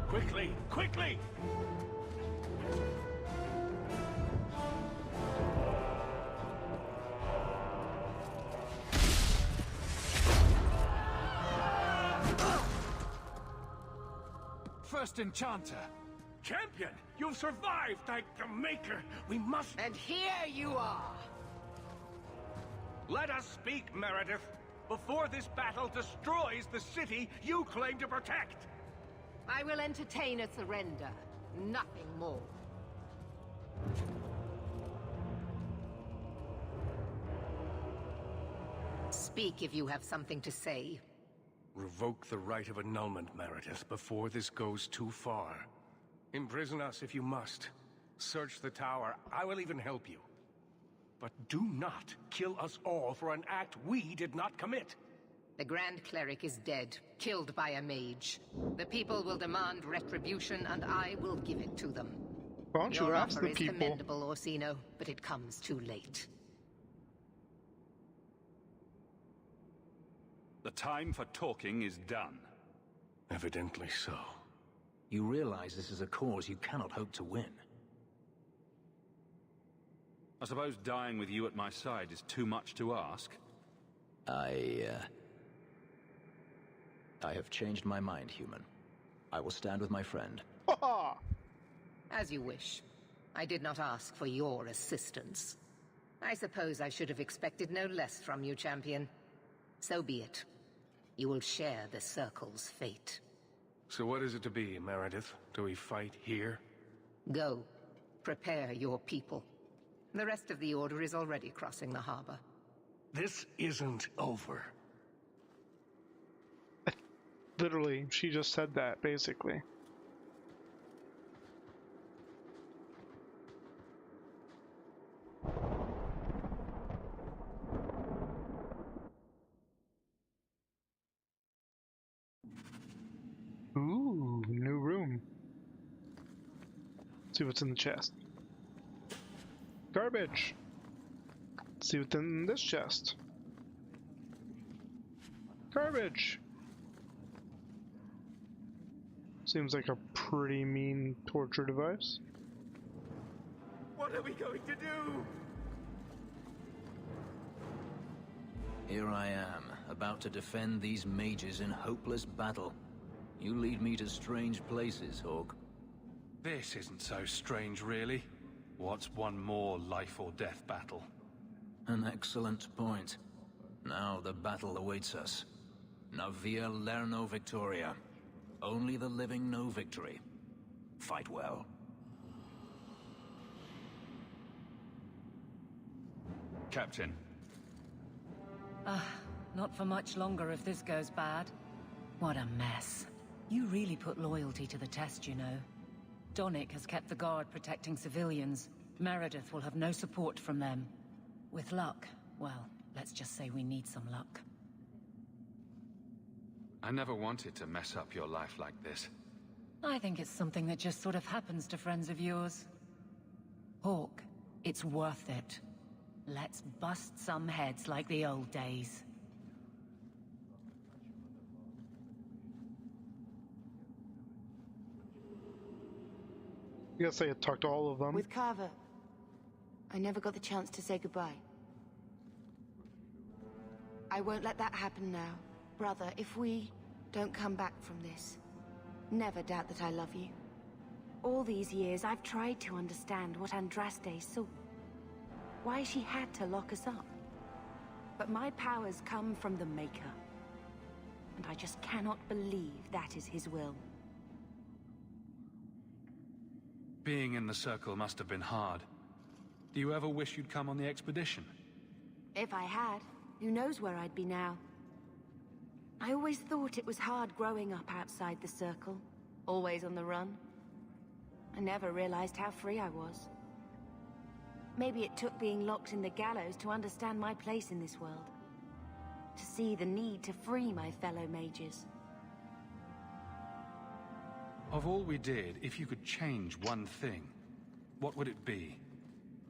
Quickly! Quickly! First Enchanter! Champion! You've survived! Thank the Maker! We must... And here you are! Let us speak, Meredith, before this battle destroys the city you claim to protect! I will entertain a surrender, nothing more. Speak if you have something to say. Revoke the right of annulment, Meredith, before this goes too far. Imprison us if you must. Search the tower. I will even help you. But do not kill us all for an act we did not commit. The Grand Cleric is dead, killed by a mage. The people will demand retribution, and I will give it to them. Why don't you Your ask offer the is people? commendable, Orsino, but it comes too late. The time for talking is done. Evidently so. You realize this is a cause you cannot hope to win. I suppose dying with you at my side is too much to ask. I have changed my mind, human. I will stand with my friend. As you wish. I did not ask for your assistance. I suppose I should have expected no less from you, champion. So be it. You will share the Circle's fate. So what is it to be, Meredith? Do we fight here? Go. Prepare your people. The rest of the Order is already crossing the harbor. This isn't over. Literally, she just said that, basically. Ooh, new room. Let's see what's in the chest. Garbage. Let's see what's in this chest. Garbage. Seems like a pretty mean torture device. What are we going to do? Here I am, about to defend these mages in hopeless battle. You lead me to strange places, Hawke. This isn't so strange, really. What's one more life or death battle? An excellent point. Now the battle awaits us. Navia Lerno Victoria. Only the living know victory. Fight well. Captain. Not for much longer if this goes bad. What a mess. You really put loyalty to the test, you know. Donnic has kept the guard protecting civilians. Meredith will have no support from them. With luck, well, let's just say we need some luck. I never wanted to mess up your life like this. I think it's something that just sort of happens to friends of yours. Hawke, it's worth it. Let's bust some heads like the old days. I guess I had talked to all of them. With Carver, I never got the chance to say goodbye. I won't let that happen now. Brother, if we don't come back from this, never doubt that I love you. All these years, I've tried to understand what Andraste saw. Why she had to lock us up. But my powers come from the Maker. And I just cannot believe that is his will. Being in the Circle must have been hard. Do you ever wish you'd come on the expedition? If I had, who knows where I'd be now? I always thought it was hard growing up outside the Circle, always on the run. I never realized how free I was. Maybe it took being locked in the gallows to understand my place in this world. To see the need to free my fellow mages. Of all we did, if you could change one thing, what would it be?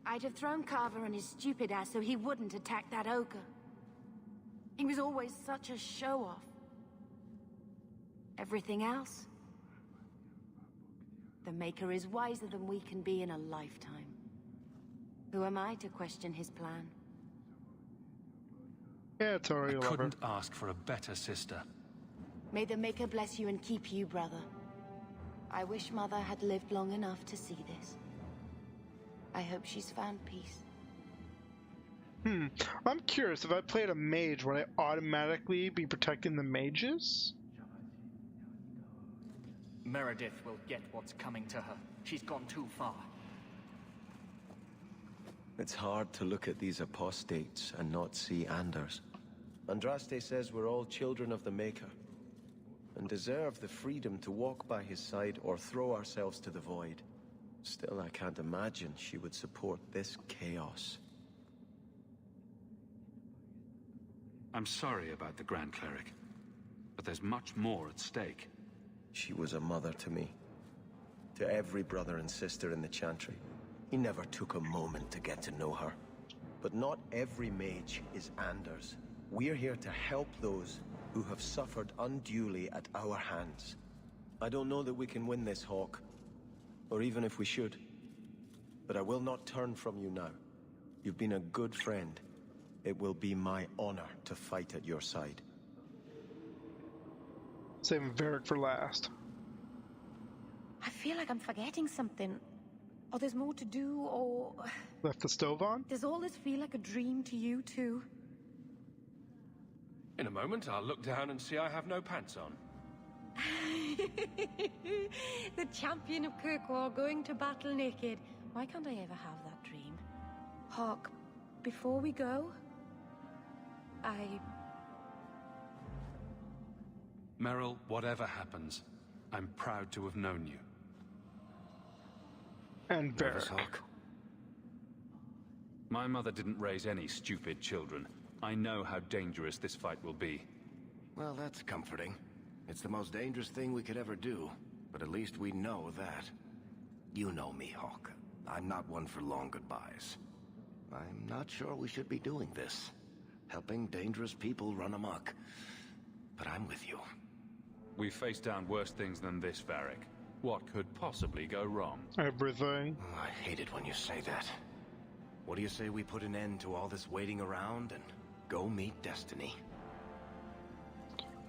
I'd have thrown Carver and his stupid ass so he wouldn't attack that ogre. He was always such a show-off. Everything else? The Maker is wiser than we can be in a lifetime. Who am I to question his plan? Yeah, it's already I couldn't ask for a better sister. May the Maker bless you and keep you, brother. I wish Mother had lived long enough to see this. I hope she's found peace. I'm curious, if I played a mage, would I automatically be protecting the mages? Meredith will get what's coming to her. She's gone too far. It's hard to look at these apostates and not see Anders. Andraste says we're all children of the Maker, and deserve the freedom to walk by his side or throw ourselves to the void. Still, I can't imagine she would support this chaos. I'm sorry about the Grand Cleric, but there's much more at stake. She was a mother to me. To every brother and sister in the Chantry. He never took a moment to get to know her. But not every mage is Anders. We're here to help those who have suffered unduly at our hands. I don't know that we can win this, Hawke. Or even if we should. But I will not turn from you now. You've been a good friend. It will be my honor to fight at your side. Saving Varric for last. I feel like I'm forgetting something. Or there's more to do, or... Left the stove on? Does all this feel like a dream to you, too? In a moment, I'll look down and see I have no pants on. The champion of Kirkwall going to battle naked. Why can't I ever have that dream? Hawk, before we go, Merrill, whatever happens, I'm proud to have known you. And Varric. My mother didn't raise any stupid children. I know how dangerous this fight will be. Well, that's comforting. It's the most dangerous thing we could ever do, but at least we know that. You know me, Hawk. I'm not one for long goodbyes. I'm not sure we should be doing this. Helping dangerous people run amok. But I'm with you. We've faced down worse things than this, Varric. What could possibly go wrong? Everything. I hate it when you say that. What do you say we put an end to all this waiting around and go meet Destiny?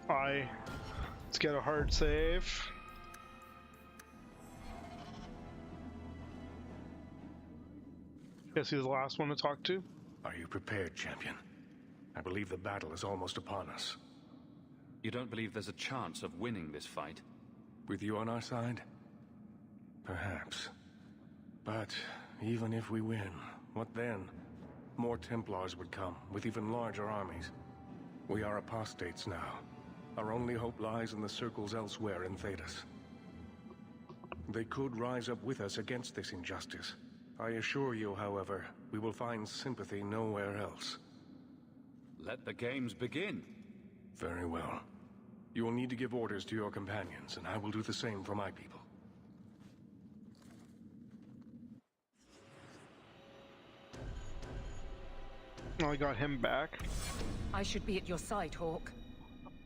Let's get a hard save. Guess he's the last one to talk to. Are you prepared, champion? I believe the battle is almost upon us. You don't believe there's a chance of winning this fight? With you on our side? Perhaps. But even if we win, what then? More Templars would come, with even larger armies. We are apostates now. Our only hope lies in the circles elsewhere in Thedas. They could rise up with us against this injustice. I assure you, however, we will find sympathy nowhere else. Let the games begin. Very well. You will need to give orders to your companions, and I will do the same for my people. I got him back. I should be at your side, Hawk.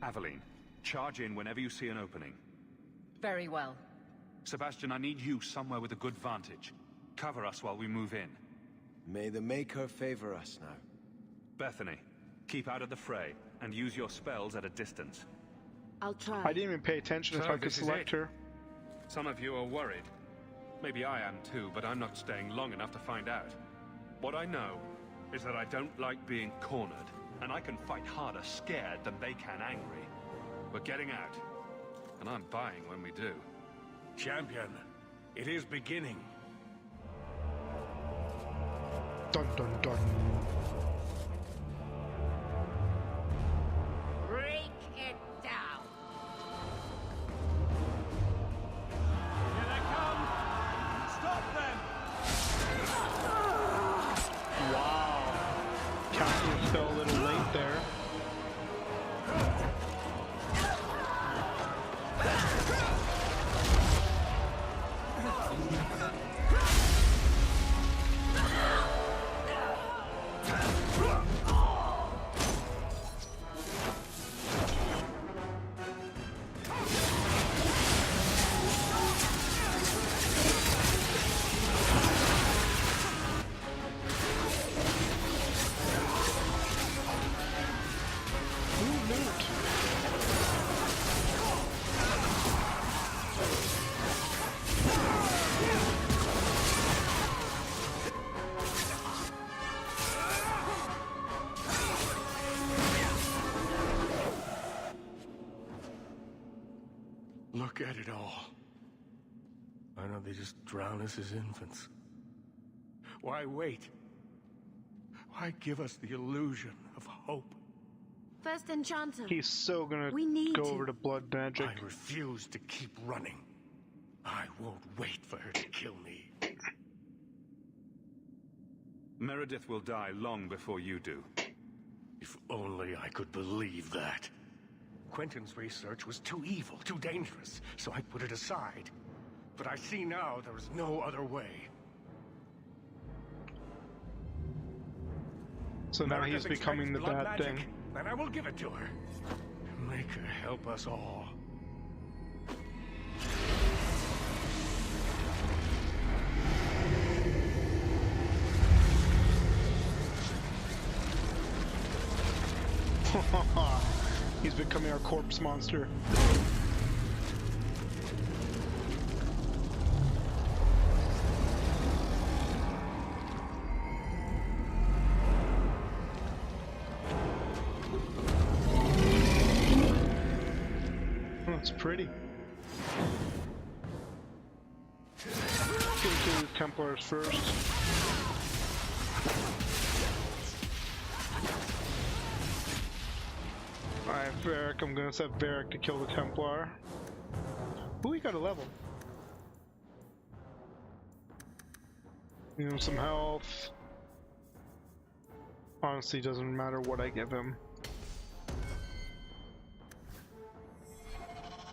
Aveline, charge in whenever you see an opening. Very well. Sebastian, I need you somewhere with a good vantage. Cover us while we move in. May the Maker favor us now. Bethany, keep out of the fray, and use your spells at a distance. I'll try. I didn't even pay attention if I could select her. Some of you are worried. Maybe I am too, but I'm not staying long enough to find out. What I know is that I don't like being cornered, and I can fight harder scared than they can angry. We're getting out, and I'm buying when we do. Champion, it is beginning. Dun dun dun. Break it down. Here they come! Stop them! Wow. Cassius fell a little late there. Look at it all. Why don't they just drown us as infants? Why wait? Why give us the illusion of hope? First Enchanter. He's so gonna go over to blood magic. I refuse to keep running. I won't wait for her to kill me. Meredith will die long before you do. If only I could believe that. Quentin's research was too evil, too dangerous, so I put it aside. But I see now there is no other way. So now he's becoming the bad thing. And I will give it to her. Make her help us all. He's becoming our corpse monster. It's pretty. Let's get to the Templars first. Varric. I'm gonna set Varric to kill the Templar. Ooh, he got a level. Give him some health. Honestly, doesn't matter what I give him.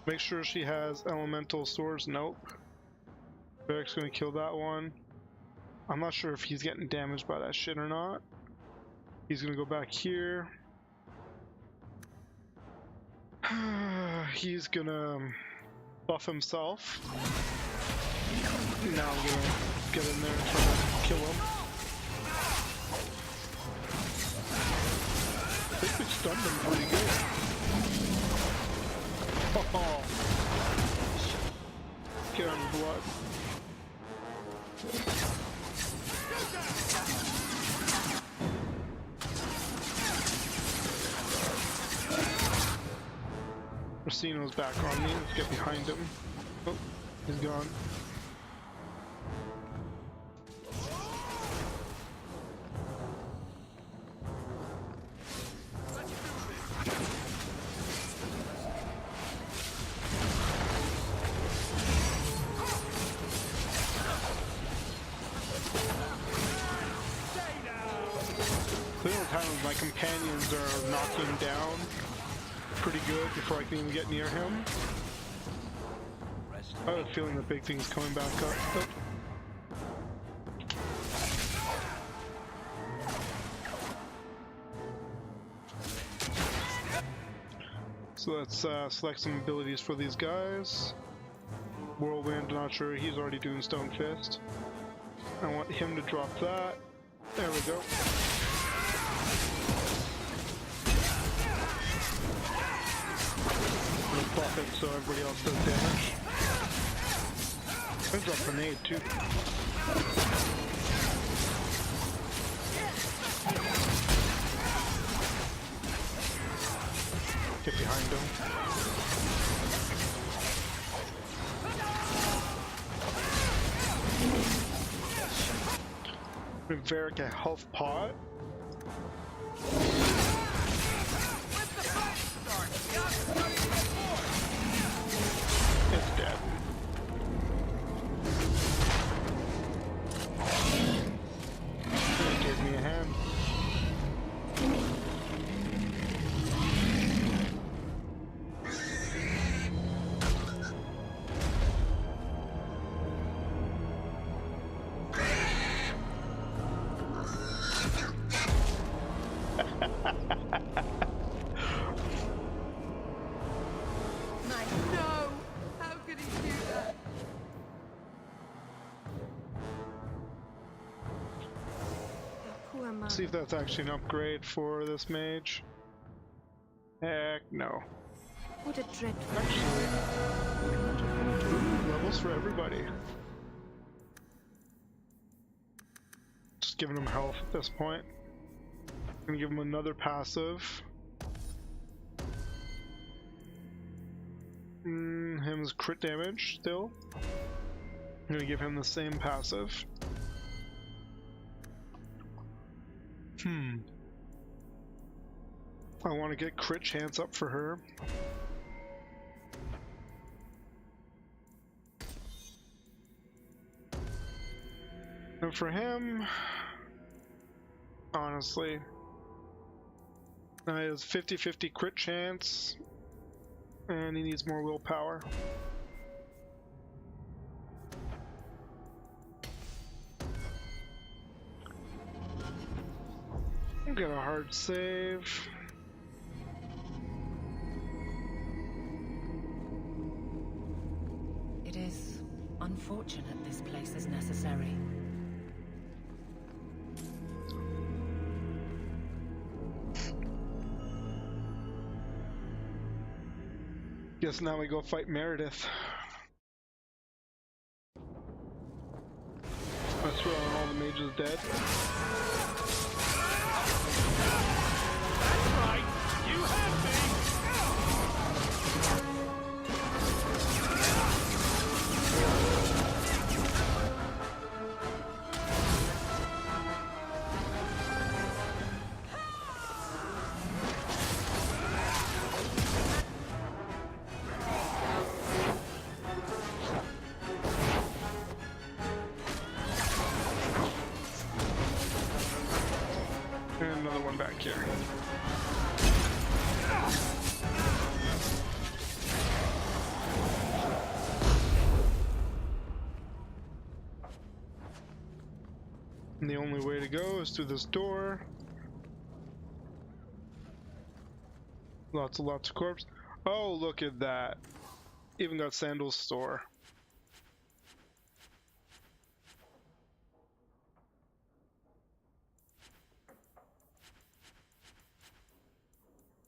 Make sure she has elemental swords. Nope. Varric's gonna kill that one. I'm not sure if he's getting damaged by that shit or not. He's gonna go back here. He's gonna buff himself. Now I'm gonna get in there and try to kill him. I think we stunned him pretty good. Oh. Get on the blood. Racino's back on me. Let's get behind him. Oh, he's gone. Clearly, times my companions are knocking him down pretty good before I can even get near him. I have a feeling the big thing's coming back up. Oh. So let's select some abilities for these guys. Whirlwind, not sure, he's already doing Stone Fist. I want him to drop that. There we go. Buff it so everybody else does damage. I'm gonna drop a grenade too. Get behind him. Give Varric a health pot. It's dead. It gave me a hand. See if that's actually an upgrade for this mage. Heck no. What a dreadful levels for everybody. Just giving him health at this point. Gonna give him another passive. Him's crit damage still. I'm gonna give him the same passive. I want to get crit chance up for her. And for him, honestly, he has 50-50 crit chance, and he needs more willpower. Get a hard save. It is unfortunate this place is necessary. Guess now we go fight Meredith. I swear on all the mages dead. And another one back here. And the only way to go is through this door. Lots of corpse. Oh, look at that. Even got Sandal's store.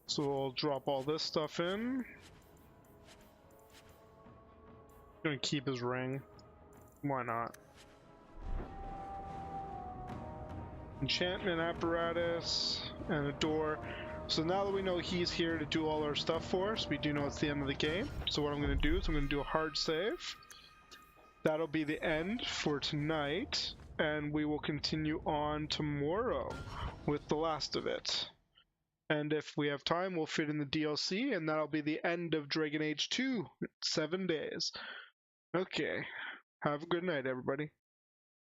So I'll drop all this stuff in. Gonna keep his ring. Why not? Enchantment apparatus and a door. So now that we know he's here to do all our stuff for us, we do know it's the end of the game. So what I'm going to do is I'm going to do a hard save. That'll be the end for tonight, and we will continue on tomorrow with the last of it. And if we have time, we'll fit in the DLC, and that'll be the end of Dragon Age 2. 7 days. Okay. Have a good night, everybody.